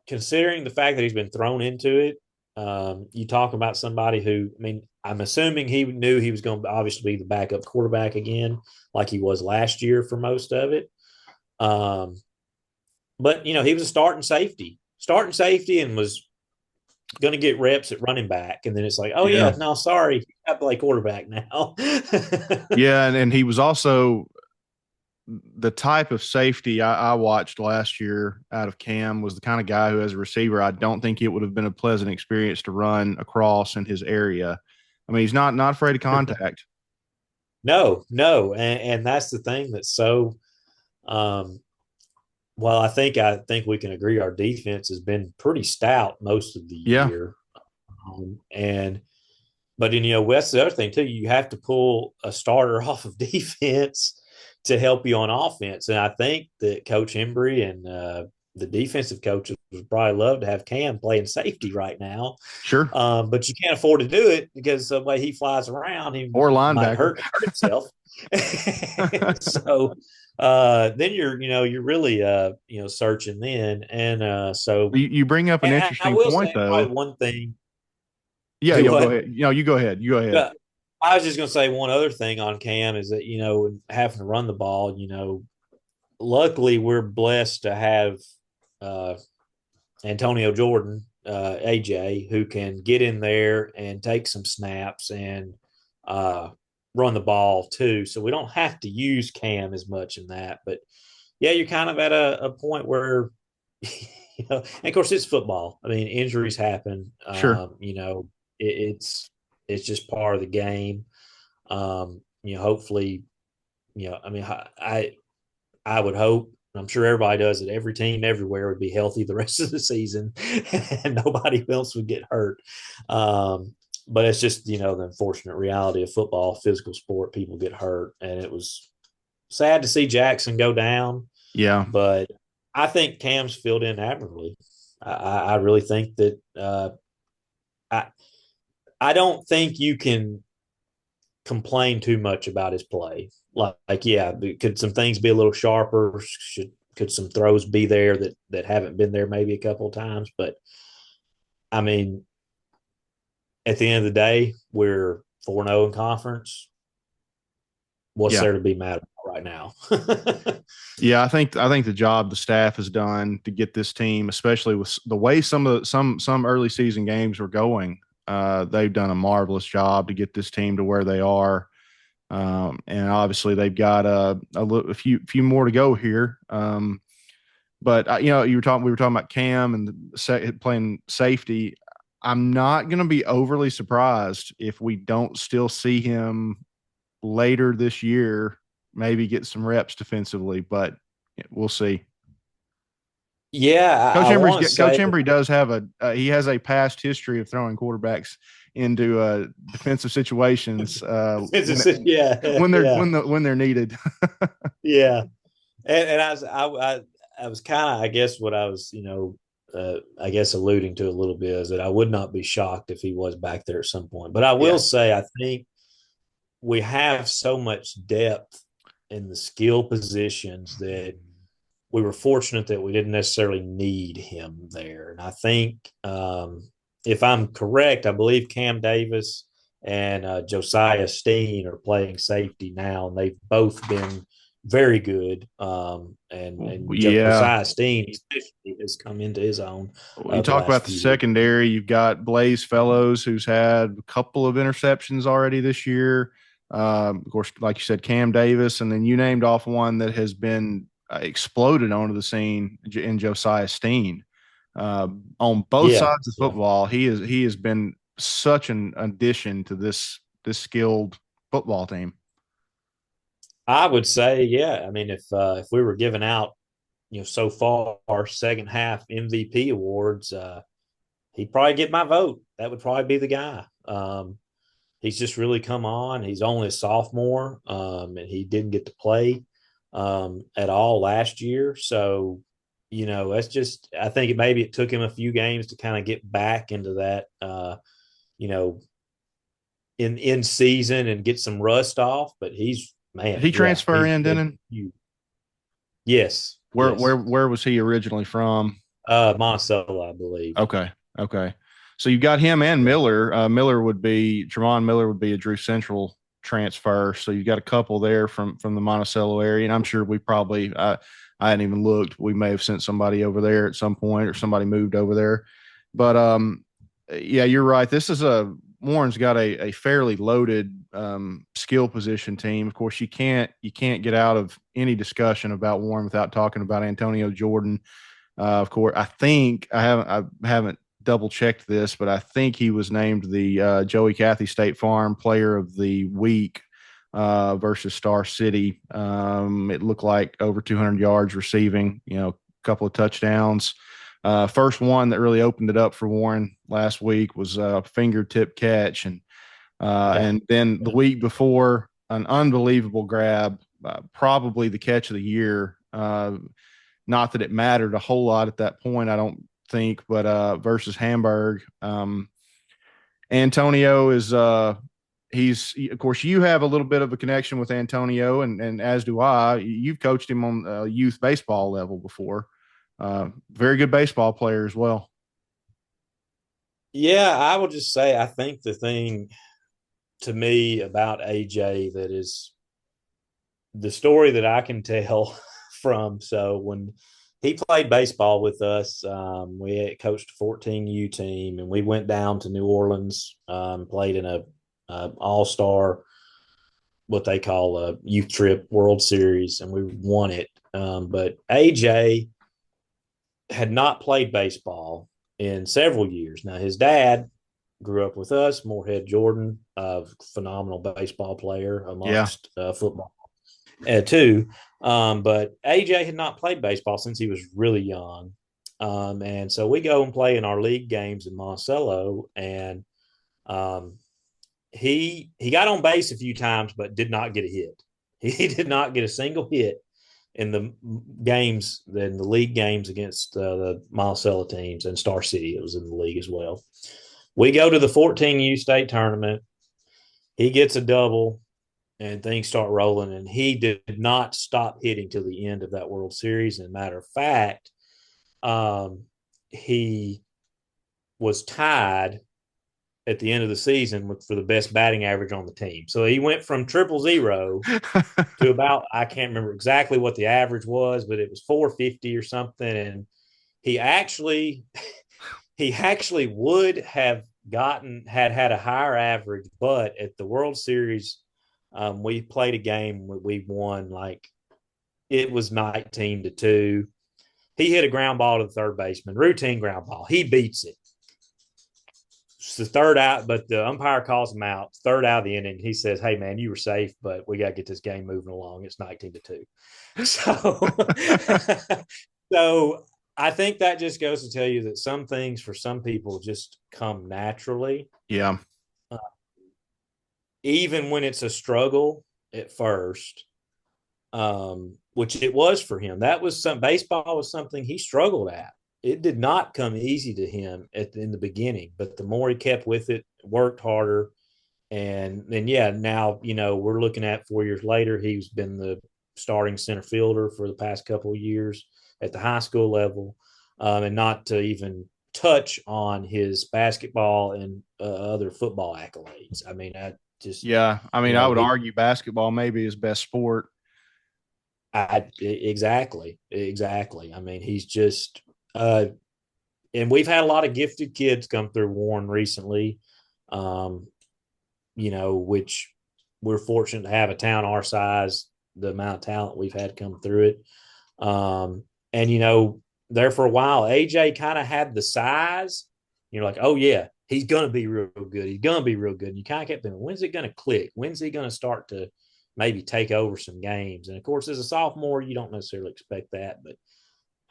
considering the fact that he's been thrown into it, you talk about somebody who, I mean, I'm assuming he knew he was going to obviously be the backup quarterback again, like he was last year for most of it. Um, but he was a starting safety, and was going to get reps at running back, and then it's like, oh Yeah. yeah, no, sorry, I play quarterback now. Yeah. And he was also the type of safety I watched last year out of Cam was the kind of guy who, as a receiver, I don't think it would have been a pleasant experience to run across in his area. I mean, he's not afraid of contact. No, no, and that's the thing that's so. Um, well, I think we can agree our defense has been pretty stout most of the Yeah, year, and but that's the other thing too. You have to pull a starter off of defense to help you on offense, and I think that Coach Embry and the defensive coaches would probably love to have Cam playing safety right now, sure. but you can't afford to do it because the way he flies around, he Or might linebacker. hurt himself. So then you're really searching then, and so You bring up an and I interesting will point, say though. probably one thing. Yeah, Do yo, go what? ahead. You go ahead. You go ahead. Yeah, I was just going to say one other thing on Cam is that having to run the ball. Luckily we're blessed to have uh, Antonio Jordan, AJ, who can get in there and take some snaps and uh, run the ball too. So we don't have to use Cam as much in that. But yeah, you're kind of at a point where, and of course it's football. I mean, injuries happen. Sure. It's just part of the game. Hopefully, I mean, I would hope, I'm sure everybody does that every team everywhere would be healthy the rest of the season and nobody else would get hurt. But it's just, the unfortunate reality of football, physical sport, people get hurt. And it was sad to see Jackson go down, Yeah. but I think Cam's filled in admirably. I really think that I I don't think you can complain too much about his play. Yeah, could some things be a little sharper? Could some throws be there that haven't been there maybe a couple of times? But I mean, at the end of the day, we're 4-0 in conference. What's Yeah. there to be mad about right now? Yeah, I think the job the staff has done to get this team, especially with the way some early season games were going, they've done a marvelous job to get this team to where they are. And obviously they've got a few more to go here. But we were talking about Cam and playing safety. I'm not going to be overly surprised if we don't still see him later this year, maybe get some reps defensively, but we'll see. Yeah, I want to Coach say, Embry does have he has a past history of throwing quarterbacks into defensive situations yeah, yeah, when they're needed. yeah. And I was kind of, I guess, what I was, I guess alluding to a little bit is that I would not be shocked if he was back there at some point. But I will Yeah, say, I think we have so much depth in the skill positions that we were fortunate that we didn't necessarily need him there. And I think, if I'm correct, I believe Cam Davis and Josiah Steen are playing safety now, and they've both been very good. And yeah. Josiah Steen especially has come into his own You the talk last about the few weeks. secondary. You've got Blaze Fellows, who's had a couple of interceptions already this year. Of course, like you said, Cam Davis, and then you named off one that has been exploded onto the scene in Josiah Steen. On both Yeah, sides of yeah. football, he has been such an addition to this skilled football team. I would say, yeah. I mean, if we were giving out, so far our second half MVP awards, he'd probably get my vote. That would probably be the guy. He's just really come on. He's only a sophomore, and he didn't get to play at all last year. So, that's just. I think maybe it took him a few games to kind of get back into that, you know, in season and get some rust off. But he's Did man, he yeah, transfer he's in, been Dennen? huge. Yes, Where yes. where where was he originally from? Monticello, I believe. Okay, okay. So you've got him and Miller. Tremont Miller would be a Drew Central transfer. So you've got a couple there from the Monticello area, and I'm sure we probably I hadn't even looked. We may have sent somebody over there at some point, or somebody moved over there. But yeah, you're right. This is a Warren's got a fairly loaded skill position team. Of course, you can't get out of any discussion about Warren without talking about Antonio Jordan. Of course, I haven't double checked this, but I think he was named the Joey Cathy State Farm Player of the Week versus Star City. It looked like over 200 yards receiving, a couple of touchdowns. First one that really opened it up for Warren last week was a fingertip catch, and then the week before, an unbelievable grab, probably the catch of the year. Not that it mattered a whole lot at that point, I don't think, but versus Hamburg, Antonio is he's of course you have a little bit of a connection with Antonio, and as do I. You've coached him on youth baseball level before. Very good baseball player as well. Yeah, I will just say I think the thing to me about AJ that is the story that I can tell from. So when he played baseball with us, we coached a 14U team, and we went down to New Orleans, played in a all-star, what they call a youth trip World Series, and we won it. But AJ had not played baseball in several years. Now, his dad grew up with us, Moorhead Jordan, a phenomenal baseball player Yeah. amongst football too. But AJ had not played baseball since he was really young. And so we go and play in our league games in Monticello, and um, he got on base a few times, but did not get a hit. He did not get a single hit in the games, in the league games against the Monticello teams, and Star City. It was in the league as well. We go to the 14U state tournament. He gets a double, and things start rolling. And he did not stop hitting till the end of that World Series. And matter of fact, he was tied at the end of the season for the best batting average on the team. So he went from 000 to about, I can't remember exactly what the average was, but it was 450 or something. And he actually would have had a higher average, but at the World Series, we played a game we won, like it was 19-2. He hit a ground ball to the third baseman, routine ground ball. He beats it. It's the third out, but the umpire calls him out. Third out of the inning, he says, "Hey man, you were safe, but we got to get this game moving along. It's 19-2." So, so I think that just goes to tell you that some things for some people just come naturally. Yeah. Uh, Even when it's a struggle at first, which it was for him. That was baseball was something he struggled at. It did not come easy to him in the beginning, but the more he kept with it, worked harder, and then yeah, now we're looking at 4 years later, he's been the starting center fielder for the past couple of years at the high school level, and not to even touch on his basketball and other football accolades. I mean, I just Yeah. I mean, I would argue basketball may be his best sport. Exactly. I mean, he's just and we've had a lot of gifted kids come through Warren recently, um, which we're fortunate to have a town our size, the amount of talent we've had come through it. And there for a while, AJ kind of had the size. You're like, oh yeah, he's gonna be real good. He's gonna be real good. And you kind of kept thinking, when's it gonna click? When's he gonna start to maybe take over some games? And of course, as a sophomore, you don't necessarily expect that, but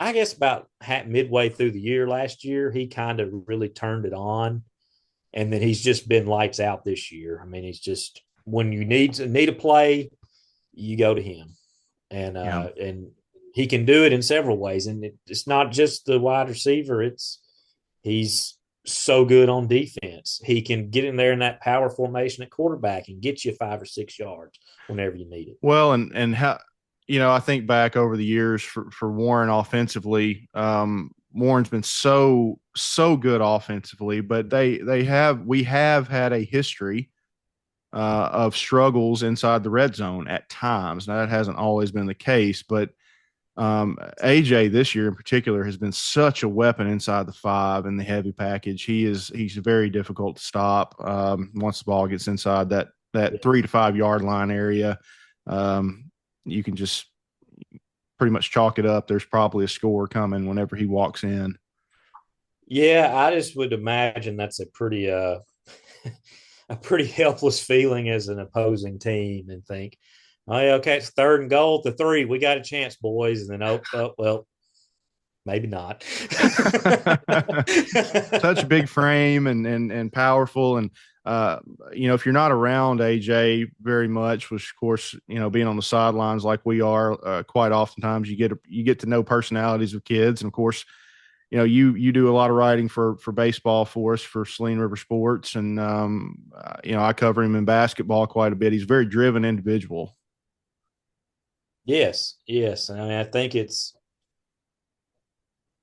I guess about midway through the year last year, he kind of really turned it on, and then he's just been lights out this year. I mean, he's just when you need a play, you go to him, and Yeah. and he can do it in several ways, and it's not just the wide receiver. He's so good on defense. He can get in there in that power formation at quarterback and get you 5 or 6 yards whenever you need it. Well, and how I think back over the years for Warren offensively. Warren's been so good offensively, but we have had a history of struggles inside the red zone at times. Now that hasn't always been the case, but AJ this year in particular has been such a weapon inside the five and the heavy package. He's very difficult to stop once the ball gets inside that 3 to 5 yard line area. You can just pretty much chalk it up. There's probably a score coming whenever he walks in. Yeah, I just would imagine that's a pretty a pretty helpless feeling as an opposing team, and think, oh yeah, okay, it's 3rd and goal to 3. We got a chance, boys. And then oh well, maybe not. Such a big frame and powerful. And if you're not around AJ very much, which of course, being on the sidelines like we are, quite oftentimes you get to know personalities of kids. And of course, you do a lot of writing for baseball for us for Saline River Sports, and I cover him in basketball quite a bit. He's a very driven individual. Yes, yes. I mean, I think it's.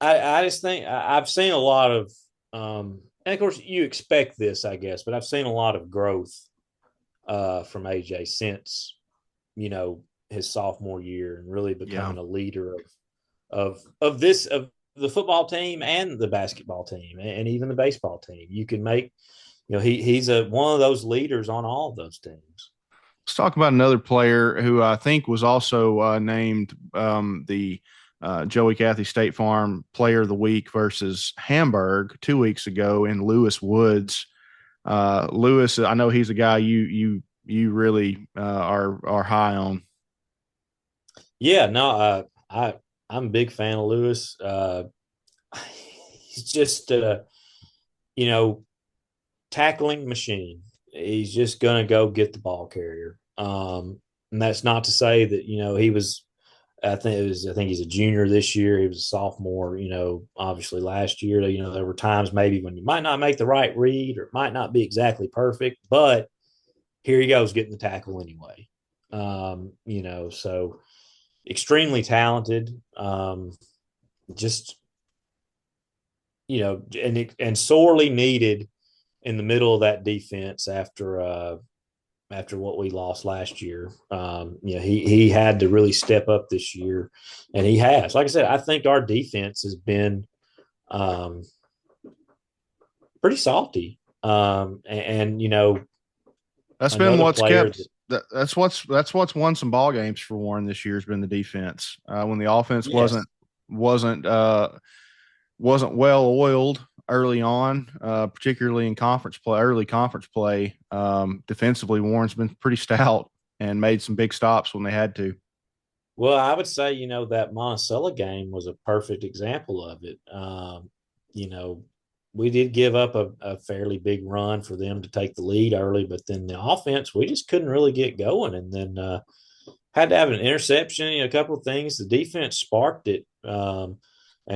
I just think I've seen a lot of, and of course you expect this, I guess, but I've seen a lot of growth from AJ since his sophomore year, and really becoming Yeah. a leader of this of the football team and the basketball team and even the baseball team. You can make, he's one of those leaders on all of those teams. Let's talk about another player who I think was also named the Joey Cathy State Farm Player of the Week versus Hamburg 2 weeks ago in Lewis Woods. Lewis, I know he's a guy you really are high on. Yeah, no, I'm a big fan of Lewis. He's just you know tackling machine. He's just gonna go get the ball carrier. And that's not to say that he was. I think he's a junior this year. He was a sophomore. Obviously last year. There were times maybe when you might not make the right read or it might not be exactly perfect, but here he goes getting the tackle anyway. So extremely talented. Just and sorely needed in the middle of that defense after what we lost last year. He had to really step up this year, and he has. Like I said, I think our defense has been pretty salty. That's been Another what's player kept. That's what's won some ball games for Warren this year has been the defense. When the offense yes, wasn't wasn't well oiled early on, particularly in early conference play. Defensively, Warren's been pretty stout and made some big stops when they had to. well, I would say that Monticello game was a perfect example of it. You know, we did give up a fairly big run for them to take the lead early, but then the offense we just couldn't really get going, and then had to have an interception, a couple of things. The defense sparked it, and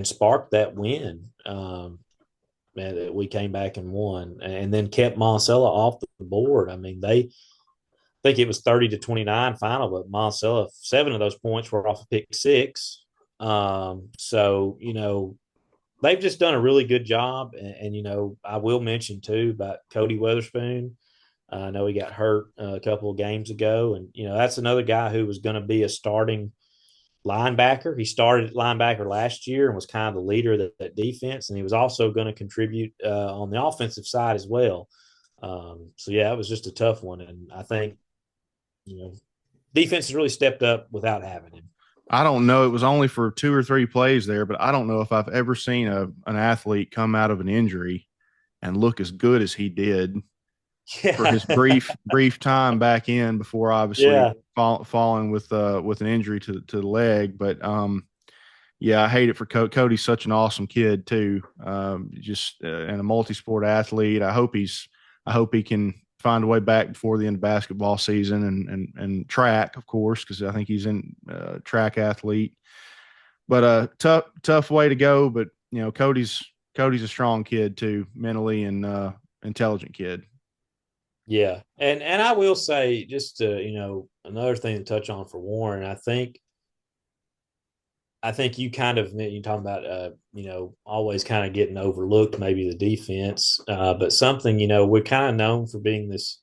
sparked that win. And we came back and won, and then kept Monticello off the board. I mean, they think it was 30-29 final, but Monticello, 7 of those points were off a pick six. So they've just done a really good job, and I will mention too about Cody Weatherspoon. I know he got hurt a couple of games ago, and that's another guy who was going to be a starting linebacker. He started at linebacker last year and was kind of the leader of that defense, and he was also going to contribute on the offensive side as well. So yeah, it was just a tough one, and I think defense has really stepped up without having him. I don't know. It was only for 2 or 3 plays there, but I don't know if I've ever seen an athlete come out of an injury and look as good as he did for his Yeah, brief time back in before obviously yeah, falling with an injury to the leg. But yeah, I hate it for Cody's such an awesome kid too. Just and a multi-sport athlete. I hope he can find a way back before the end of basketball season and track, of course, because I think he's in track athlete. But tough way to go. But Cody's a strong kid too, mentally and intelligent kid. yeah. And I will say, just another thing to touch on for Warren. I think I think you kind of you talking about always kind of getting overlooked, maybe the defense, but something we're kind of known for being this.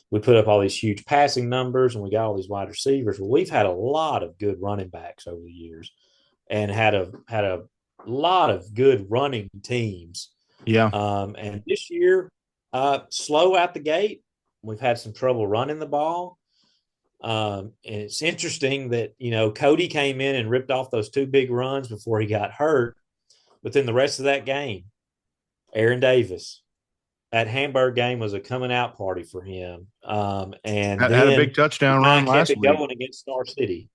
We put up all these huge passing numbers, and we got all these wide receivers. Well, we've had a lot of good running backs over the years, and had a lot of good running teams. Yeah. And this year, slow out the gate. We've had some trouble running the ball. And it's interesting that, Cody came in and ripped off those two big runs before he got hurt. But then the rest of that game, Aaron Davis, that Hamburg game was a coming out party for him. And Had a big then he touchdown kind run of kept last it week. going against Star City.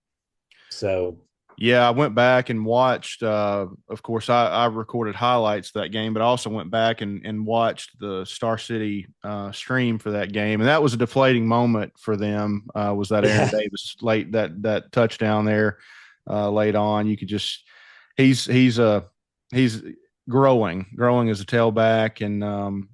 So, Yeah, I went back and watched. Of course, I recorded highlights of that game, but I also went back and watched the Star City stream for that game, and that was a deflating moment for them. Was that Aaron yeah. Davis late that touchdown there late on? You could just he's growing as a tailback, and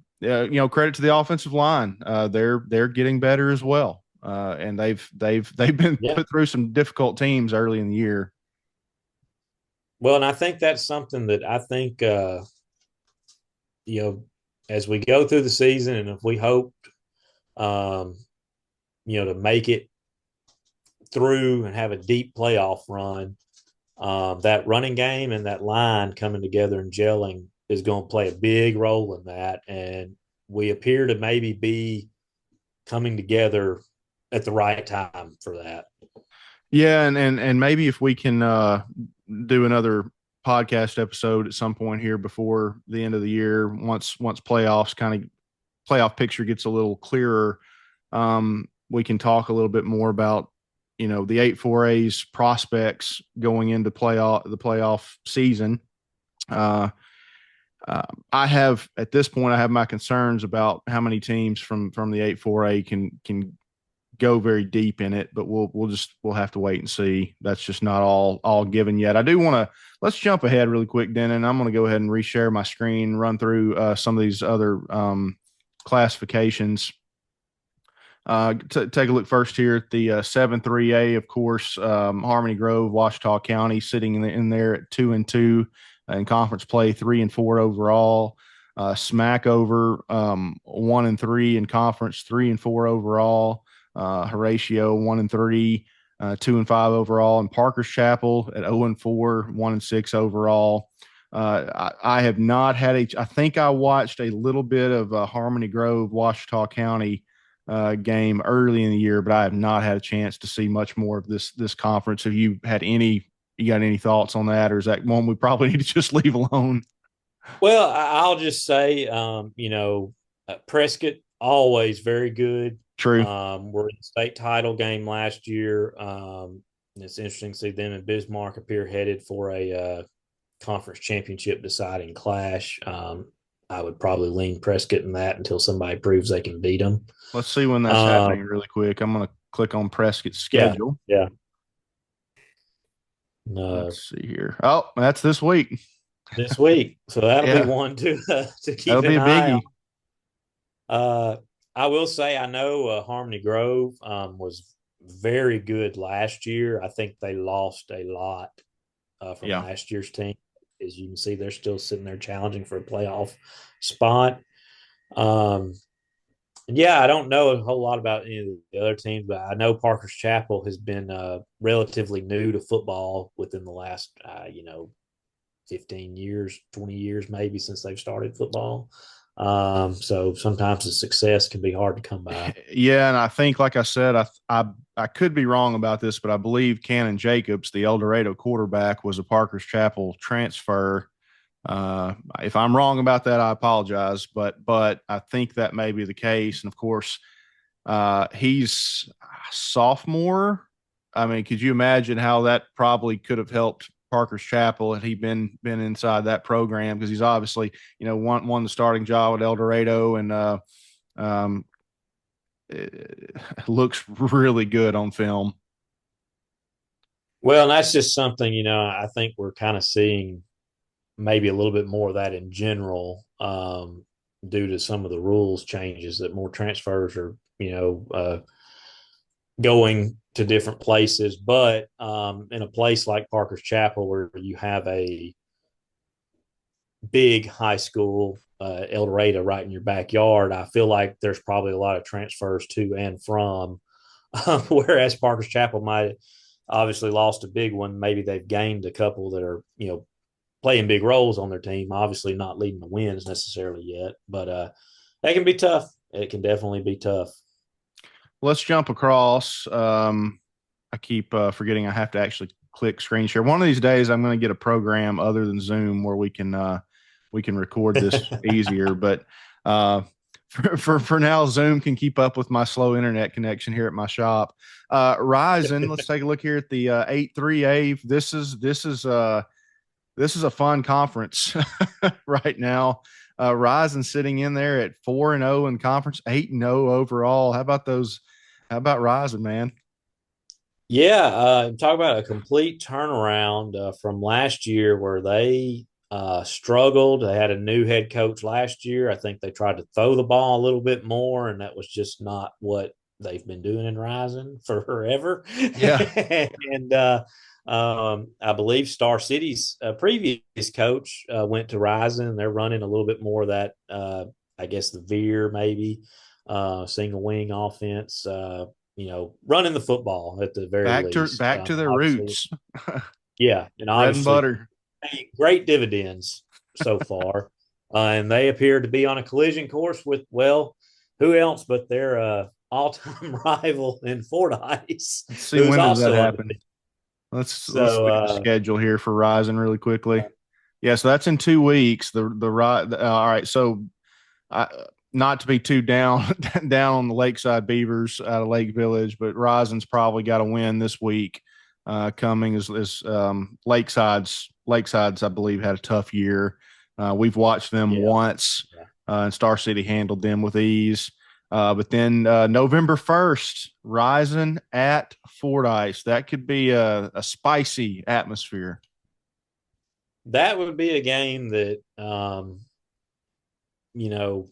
credit to the offensive line. They're getting better as well, and they've been Yeah. put through some difficult teams early in the year. Well, and I think that's something that I think, you know, as we go through the season, and if we hope, um, to make it through and have a deep playoff run, that running game and that line coming together and gelling is going to play a big role in that. And we appear to maybe be coming together at the right time for that. Yeah, and maybe if we can do another podcast episode at some point here before the end of the year, once playoff picture gets a little clearer, we can talk a little bit more about the 8-4A's prospects going into the playoff season. Uh, I have at this point I have my concerns about how many teams from the 8-4A can go very deep in it, but we'll have to wait and see. That's just not all given yet. I do want to let's jump ahead really quick, Denon. I'm going to go ahead and reshare my screen, run through some of these other classifications. Take a look first here at the 7-3A, of course, Harmony Grove, Washita County, sitting in there at 2-2 in conference play, 3-4 overall. Smackover, 1-3 in conference, 3-4 overall. Horatio 1-3, 2-5 overall, and Parker's Chapel at 0-4, 1-6 overall. I have not had I think I watched a little bit of Harmony Grove, Washita County game early in the year, but I have not had a chance to see much more of this conference. Have you got any thoughts on that, or is that one we probably need to just leave alone? Well, I'll just say, Prescott always very good. True. We're in the state title game last year. And it's interesting to see them and Bismarck appear headed for a conference championship deciding clash. I would probably lean Prescott in that until somebody proves they can beat them. Let's see when that's happening really quick. I'm going to click on Prescott's Yeah, schedule. yeah. Let's see here. Oh, that's this week. This week, so that'll be Yeah, one to keep that'll be an a eye biggie. on. I will say I know Harmony Grove was very good last year. I think they lost a lot from Yeah. last year's team. As you can see, they're still sitting there challenging for a playoff spot. Um, yeah, I don't know a whole lot about any of the other teams, but I know Parker's Chapel has been relatively new to football within the last, 15 years, 20 years, maybe since they've started football. So sometimes the success can be hard to come by. Yeah, and I think, like I said, I could be wrong about this, but I believe Cannon Jacobs, the El Dorado quarterback, was a Parker's Chapel transfer. If I'm wrong about that, I apologize, but I think that may be the case. And of course, he's a sophomore. I mean, could you imagine how that probably could have helped Parker's Chapel had he been inside that program? Because he's obviously won the starting job at El Dorado and um, looks really good on film. Well, and that's just something, I think we're kind of seeing maybe a little bit more of that in general, due to some of the rules changes that more transfers are, going to different places. But in a place like Parker's Chapel, where you have a big high school, El Dorado, right in your backyard, I feel like there's probably a lot of transfers to and from. Whereas Parker's Chapel might obviously lost a big one. Maybe they've gained a couple that are, playing big roles on their team. Obviously, not leading the wins necessarily yet, but that can be tough. It can definitely be tough. Let's jump across. I keep forgetting I have to actually click screen share. One of these days, I'm going to get a program other than Zoom where we can record this easier. But for now, Zoom can keep up with my slow internet connection here at my shop. Ryzen, let's take a look here at the 8-3A. This is a fun conference right now. Ryzen sitting in there at 4-0 in conference, 8-0 overall. How about those? How about Ryzen, man? Yeah, talk about a complete turnaround from last year where they struggled. They had a new head coach last year. I think they tried to throw the ball a little bit more, and that was just not what they've been doing in Rising for forever. Yeah, And I believe Star City's previous coach went to Rising. They're running a little bit more of that, I guess, the veer maybe, single wing offense. Running the football at the very least. back to their roots. Yeah, and Bread and obviously butter. great dividends so far, and they appear to be on a collision course with who else but their all-time rival in Fordyce, Let's see, who's when does that also happen? undefeated. Let's So look at the schedule here for Ryzen really quickly. Yeah, so that's in 2 weeks. All right. So I, not to be too down down on the Lakeside Beavers out of Lake Village, but Rising's probably got a win this week. Coming is Lakeside's I believe had a tough year. We've watched them yeah, once, yeah. and Star City handled them with ease. But then November 1st, Rising at Fordyce. That could be a spicy atmosphere. That would be a game that you know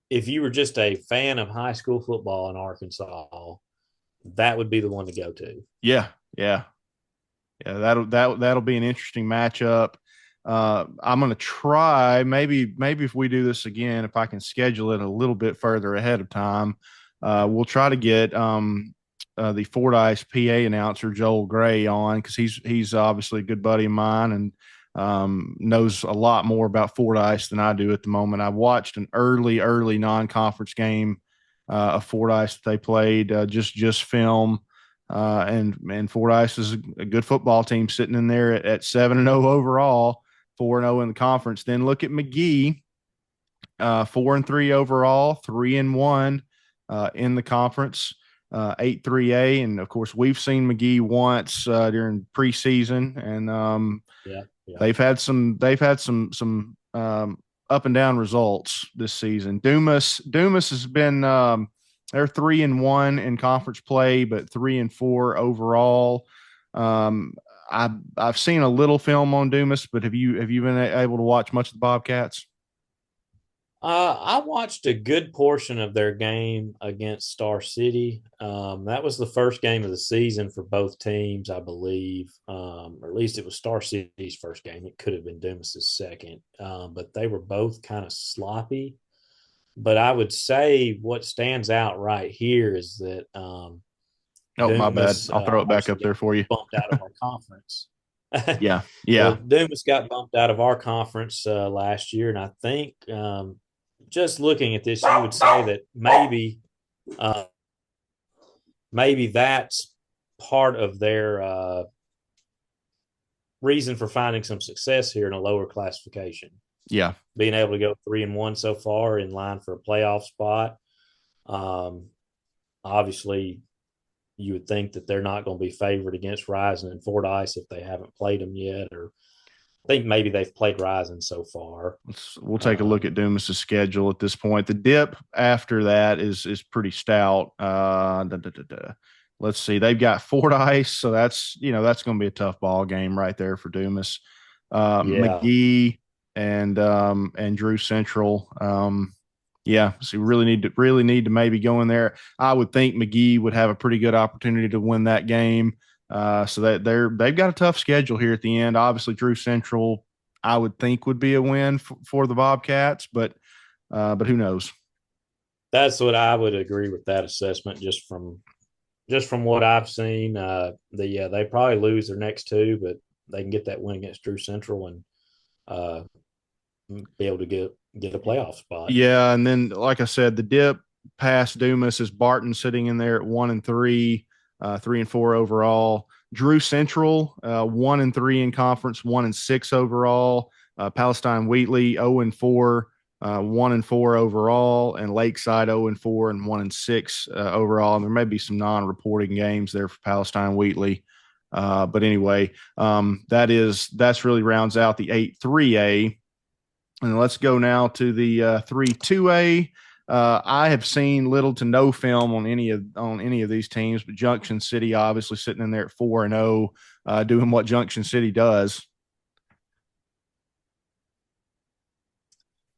if you were just a fan of high school football in Arkansas, that would be the one to go to. Yeah, yeah. Yeah, that'll be an interesting matchup. I'm going to try maybe if we do this again, if I can schedule it a little bit further ahead of time, we'll try to get the Fordyce PA announcer Joel Gray on because he's obviously a good buddy of mine and knows a lot more about Fordyce than I do at the moment. I watched an early non-conference game of Fordyce that they played, just film. And Fordyce is a good football team sitting in there at 7-0 overall, 4-0 in the conference. Then look at McGee, 4-3 overall, 3-1 in the conference, 8-3A, and of course we've seen McGee once during preseason, and Yeah, yeah. they've had some up and down results this season. Dumas has been they're 3-1 in conference play, but 3-4 overall. Um, I've seen a little film on Dumas, but have you been able to watch much of the Bobcats? I watched a good portion of their game against Star City. That was the first game of the season for both teams, I believe, or at least it was Star City's first game. It could have been Dumas's second, but they were both kind of sloppy. But I would say what stands out right here is that Oh, my bad. Dumas I'll throw it back obviously up there got for you. bumped out of our conference. Yeah, Well, yeah. Dumas got bumped out of our conference last year, and I think just looking at this, you would say that uh, maybe that's part of their reason for finding some success here in a lower classification. Yeah. Being able to go 3-1 so far in line for a playoff spot. Um, Obviously, you would think that they're not going to be favored against Rising and Fordyce if they haven't played them yet, or I think maybe they've played Rising so far. We'll take a look at Dumas' schedule at this point. The dip after that is pretty stout. Let's see. They've got Fordyce, so that's going to be a tough ball game right there for Dumas. Yeah. McGee and Drew Central. Yeah, so you really need to maybe go in there. I would think McGee would have a pretty good opportunity to win that game. So that they've got a tough schedule here at the end. Obviously, Drew Central, I would think would be a win for the Bobcats, but who knows? That's what I would agree with that assessment just from what I've seen. They probably lose their next two, but they can get that win against Drew Central and uh, be able to get a playoff spot. Yeah, and then like I said, the dip past Dumas is Barton sitting in there at 1-3, 3-4 overall. Drew Central, 1-3 in conference, 1-6 overall. Palestine Wheatley, 0-4, 1-4 overall, and Lakeside 0-4 and 1-6 overall. And there may be some non-reporting games there for Palestine Wheatley. But anyway, that's really rounds out the 8-3A. And let's go now to the 3-2A. I have seen little to no film on any of these teams, but Junction City obviously sitting in there at 4-0, doing what Junction City does.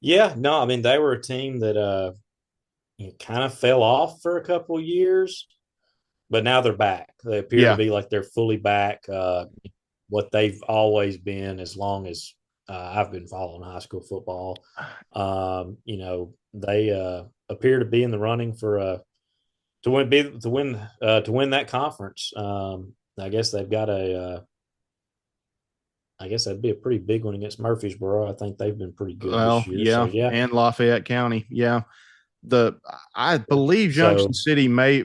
Yeah, no, I mean they were a team that kind of fell off for a couple of years, but now they're back. They appear to Yeah. be like they're fully back. What they've always been as long as I've been following high school football. They appear to be in the running for to win that conference. I guess they've got I guess that'd be a pretty big one against Murfreesboro. I think they've been pretty good this Well, year. So yeah, yeah, and Lafayette County. Yeah. The I believe Junction so City may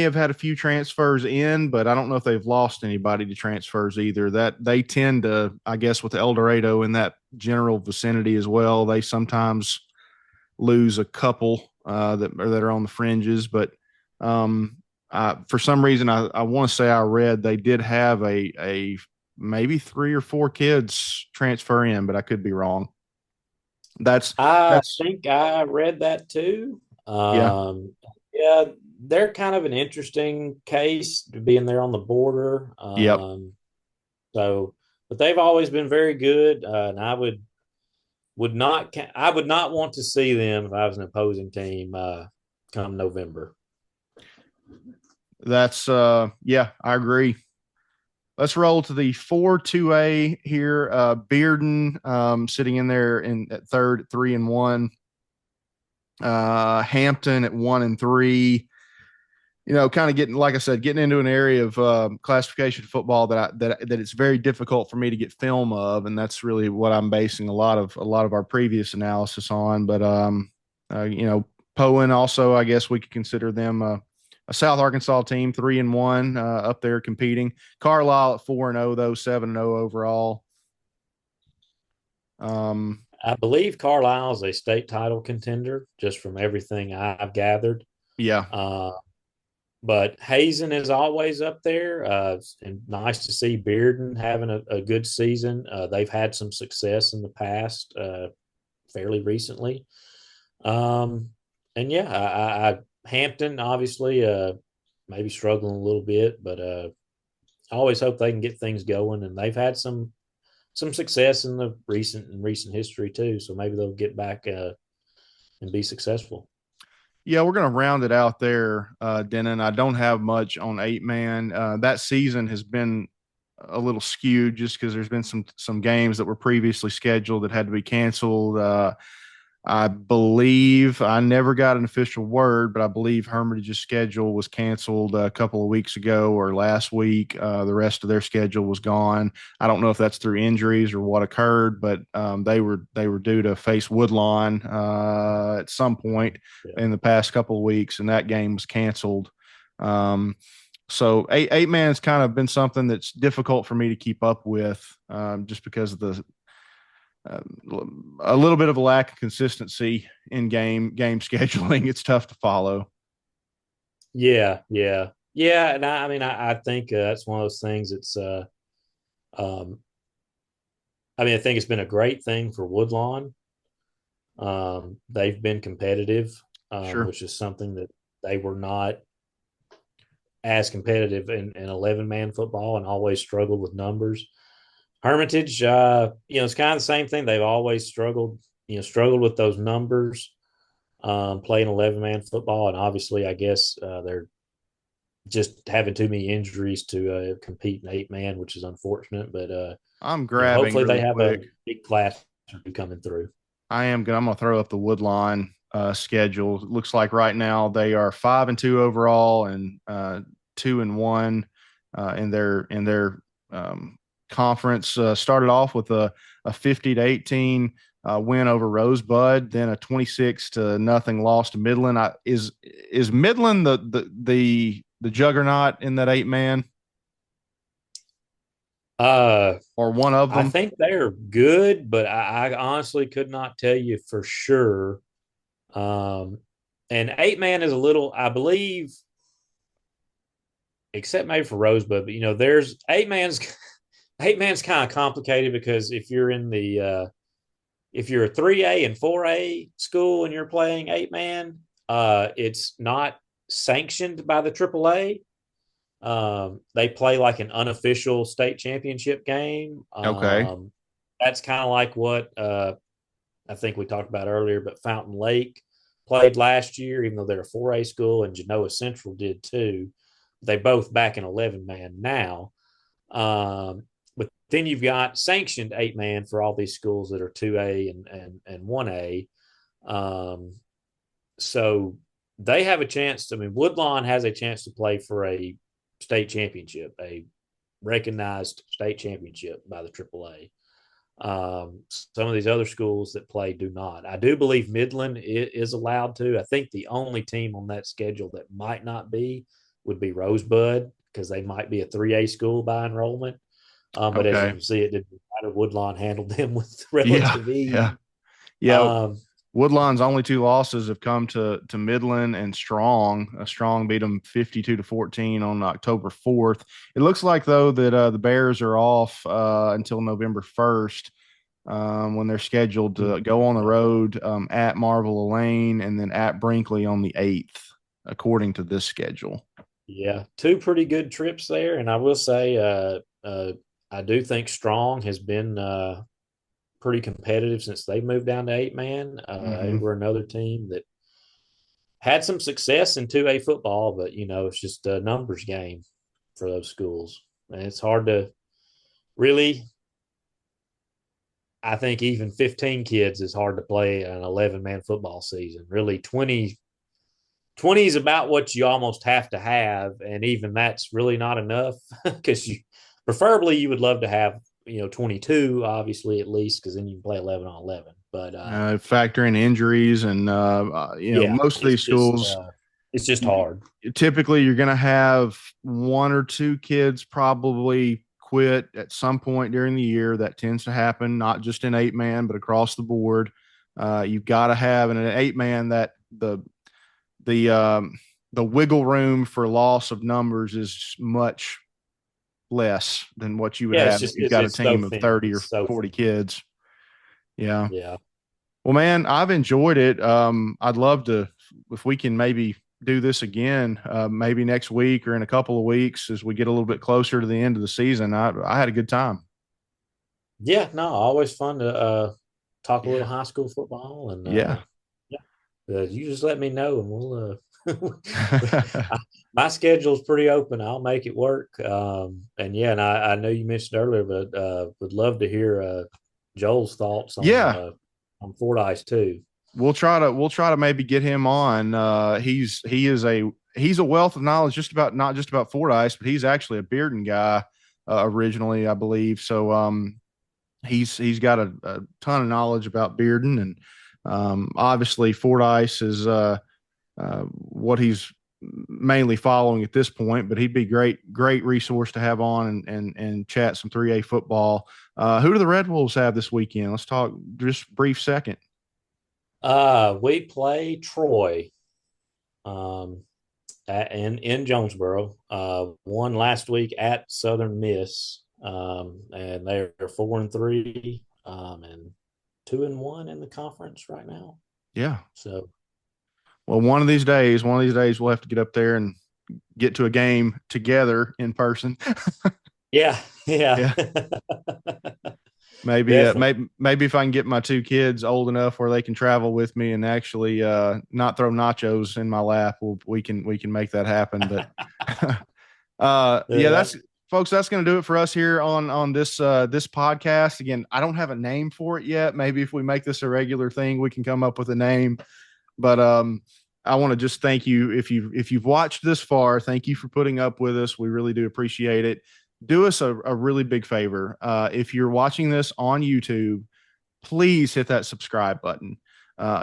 have had a few transfers in, but I don't know if they've lost anybody to transfers either. That they tend to, I guess, with El Dorado in that general vicinity as well. They sometimes lose a couple that are on the fringes, but um, for some reason, I want to say I read they did have a maybe 3 or 4 kids transfer in, but I could be wrong. That's I that's think I read that too. yeah, Yeah, they're kind of an interesting case being there on the border. yep. So, but they've always been very good, and I would not want to see them if I was an opposing team come November. That's yeah, I agree. Let's roll to the 4-2A here. Bearden sitting in there at third at 3-1. Hampton at 1-3. Kind of getting, like I said, getting into an area of classification football that it's very difficult for me to get film of, and that's really what I'm basing a lot of our previous analysis on. But Poen also, I guess we could consider them a South Arkansas team, 3-1 up there competing. Carlisle at 4-0 though, 7-0 overall. Um, I believe Carlisle is a state title contender, just from everything I've gathered. yeah, Uh, but Hazen is always up there. And nice to see Bearden having a good season. They've had some success in the past, fairly recently. Um, and yeah, Hampton obviously maybe struggling a little bit, but I always hope they can get things going. And they've had some success in the recent history too. So maybe they'll get back and be successful. yeah, we're going to round it out there, Denon. I don't have much on 8-man. That season has been a little skewed just because there's been some games that were previously scheduled that had to be canceled. I believe I never got an official word, but I believe Hermitage's schedule was canceled a couple of weeks ago or last week. The rest of their schedule was gone. I don't know if that's through injuries or what occurred, but they were due to face Woodlawn at some point Yeah. in the past couple of weeks, and that game was canceled. So eight man's kind of been something that's difficult for me to keep up with, just because of the uh, a little bit of a lack of consistency in game scheduling. It's tough to follow. Yeah. And I mean, I think that's one of those things. Um, I mean, I think it's been a great thing for Woodlawn. They've been competitive, Sure. which is something that they were not as competitive in 11-man football and always struggled with numbers. Hermitage, it's kind of the same thing. They've always struggled with those numbers. playing 11-man football. And obviously, I guess they're just having too many injuries to compete in 8-man, which is unfortunate. But I'm grabbing hopefully they really have a quick. big class coming through. I'm gonna throw up the Woodline schedule. It looks like right now they are 5-2 overall and 2-1 in their conference. Started off with a 50-18 win over Rosebud, then a 26-0 loss to Midland. Is Midland the juggernaut in that 8-man Uh, or one of I them? think they're good, but I honestly could not tell you for sure. Um, and 8-man is a little, I believe, except maybe for Rosebud, but there's 8-man's 8-man's kind of complicated because if you're a 3A and 4A school and you're playing 8-man, it's not sanctioned by the AAA. They play like an unofficial state championship game. Okay. That's kind of like what I think we talked about earlier, but Fountain Lake played last year, even though they're a 4A school, and Genoa Central did too. They both back in 11-man now. But then you've got sanctioned 8-man for all these schools that are 2A and 1A. Um, so they have a chance. I mean, Woodlawn has a chance to play for a state championship, a recognized state championship by the AAA. Some of these other schools that play do not. I do believe Midland is allowed to. I think the only team on that schedule that might not be would be Rosebud because they might be a 3A school by enrollment. But as you Okay. can see, it didn't matter. Woodlawn handled them with Yeah. relative ease. Yeah. Yeah. Um, Woodline's only two losses have come to Midland and Strong. Strong beat them 52-14 on October 4th. It looks like though that the Bears are off until November 1st when they're scheduled to go on the road at Marble Lane and then at Brinkley on the 8th, according to this schedule. yeah, two pretty good trips there, and I will say, I do think Strong has been pretty competitive since they moved down to 8-man. They Mm-hmm. were another team that had some success in 2A football, but it's just a numbers game for those schools. And it's hard to really, I think even 15 kids is hard to play an 11-man football season. Really 20 is about what you almost have to have. And even that's really not enough because preferably you would love to have, 22, obviously, at least, because then you can play 11 on 11. But Factor in injuries and yeah, most of these schools it's just hard. typically you're going to have one or two kids probably quit at some point during the year. That tends to happen, not just in 8-man, but across the board. You've got to have in an 8-man that the the wiggle room for loss of numbers is much less than what you would Yeah, have if you've got a it's so team of thin. 30 or It's so 40 thin. kids. Yeah. Yeah. Well, man, I've enjoyed it. I'd love to, if we can maybe do this again, maybe next week or in a couple of weeks as we get a little bit closer to the end of the season. I had a good time. Yeah, no, always fun to talk a little Yeah. high school football, and Yeah. yeah, you just let me know, and we'll. My schedule's pretty open. I'll make it work. And yeah, and I know you mentioned earlier, but would love to hear Joel's thoughts Yeah. on Fordyce too. We'll try to maybe get him on. He's a wealth of knowledge just about not just about Fordyce, but he's actually a Bearden guy originally, I believe. So he's got a ton of knowledge about Bearden, and obviously Fordyce is what he's mainly following at this point. But he'd be great resource to have on and chat some 3A football. Who do the Red Wolves have this weekend? Let's talk just brief second. We play Troy um, in Jonesboro. Won last week at Southern Miss, and they're 4-3 and 2-1 in the conference right now. Yeah. So, Well, one of these days, we'll have to get up there and get to a game together in person. yeah, yeah. Yeah. Definitely. Maybe if I can get my two kids old enough where they can travel with me and actually not throw nachos in my lap, we can make that happen. But yeah, Yeah. that's folks. That's going to do it for us here on this podcast. Again, I don't have a name for it yet. Maybe if we make this a regular thing, we can come up with a name. But I want to just thank you if you've watched this far. Thank you for putting up with us. We really do appreciate it. Do us a really big favor. If you're watching this on YouTube, please hit that subscribe button.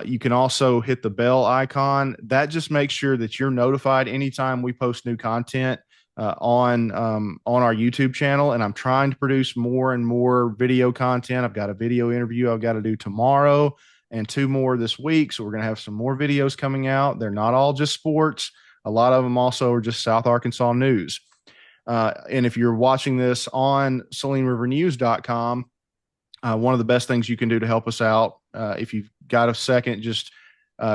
You can also hit the bell icon. That just makes sure that you're notified anytime we post new content on our YouTube channel. And I'm trying to produce more and more video content. I've got a video interview I've got to do tomorrow and two more this week. So we're going to have some more videos coming out. They're not all just sports. A lot of them also are just South Arkansas news. And if you're watching this on SalineRiverNews.com, one of the best things you can do to help us out, if you've got a second, just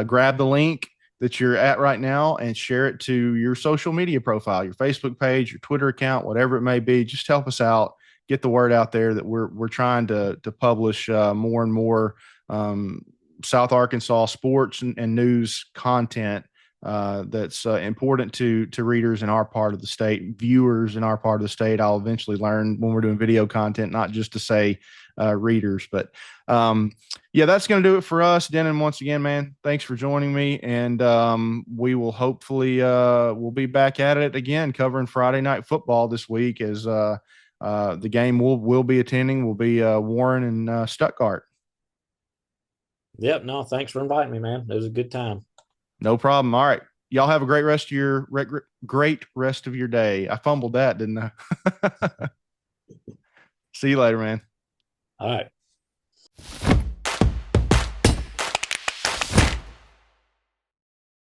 grab the link that you're at right now and share it to your social media profile, your Facebook page, your Twitter account, whatever it may be. Just help us out, get the word out there that we're trying to publish more and more South Arkansas sports and news content that's important to readers in our part of the state, viewers in our part of the state. I'll eventually learn when we're doing video content, not just to say readers, but yeah, that's going to do it for us. Dennen, once again, man, thanks for joining me, and we will hopefully we'll be back at it again covering Friday night football this week as the game we'll be attending will be Warren and Stuttgart. Yep. No, thanks for inviting me, man. It was a good time. No problem. All right. Y'all have a great rest of your day. I fumbled that, didn't I? See you later, man. All right.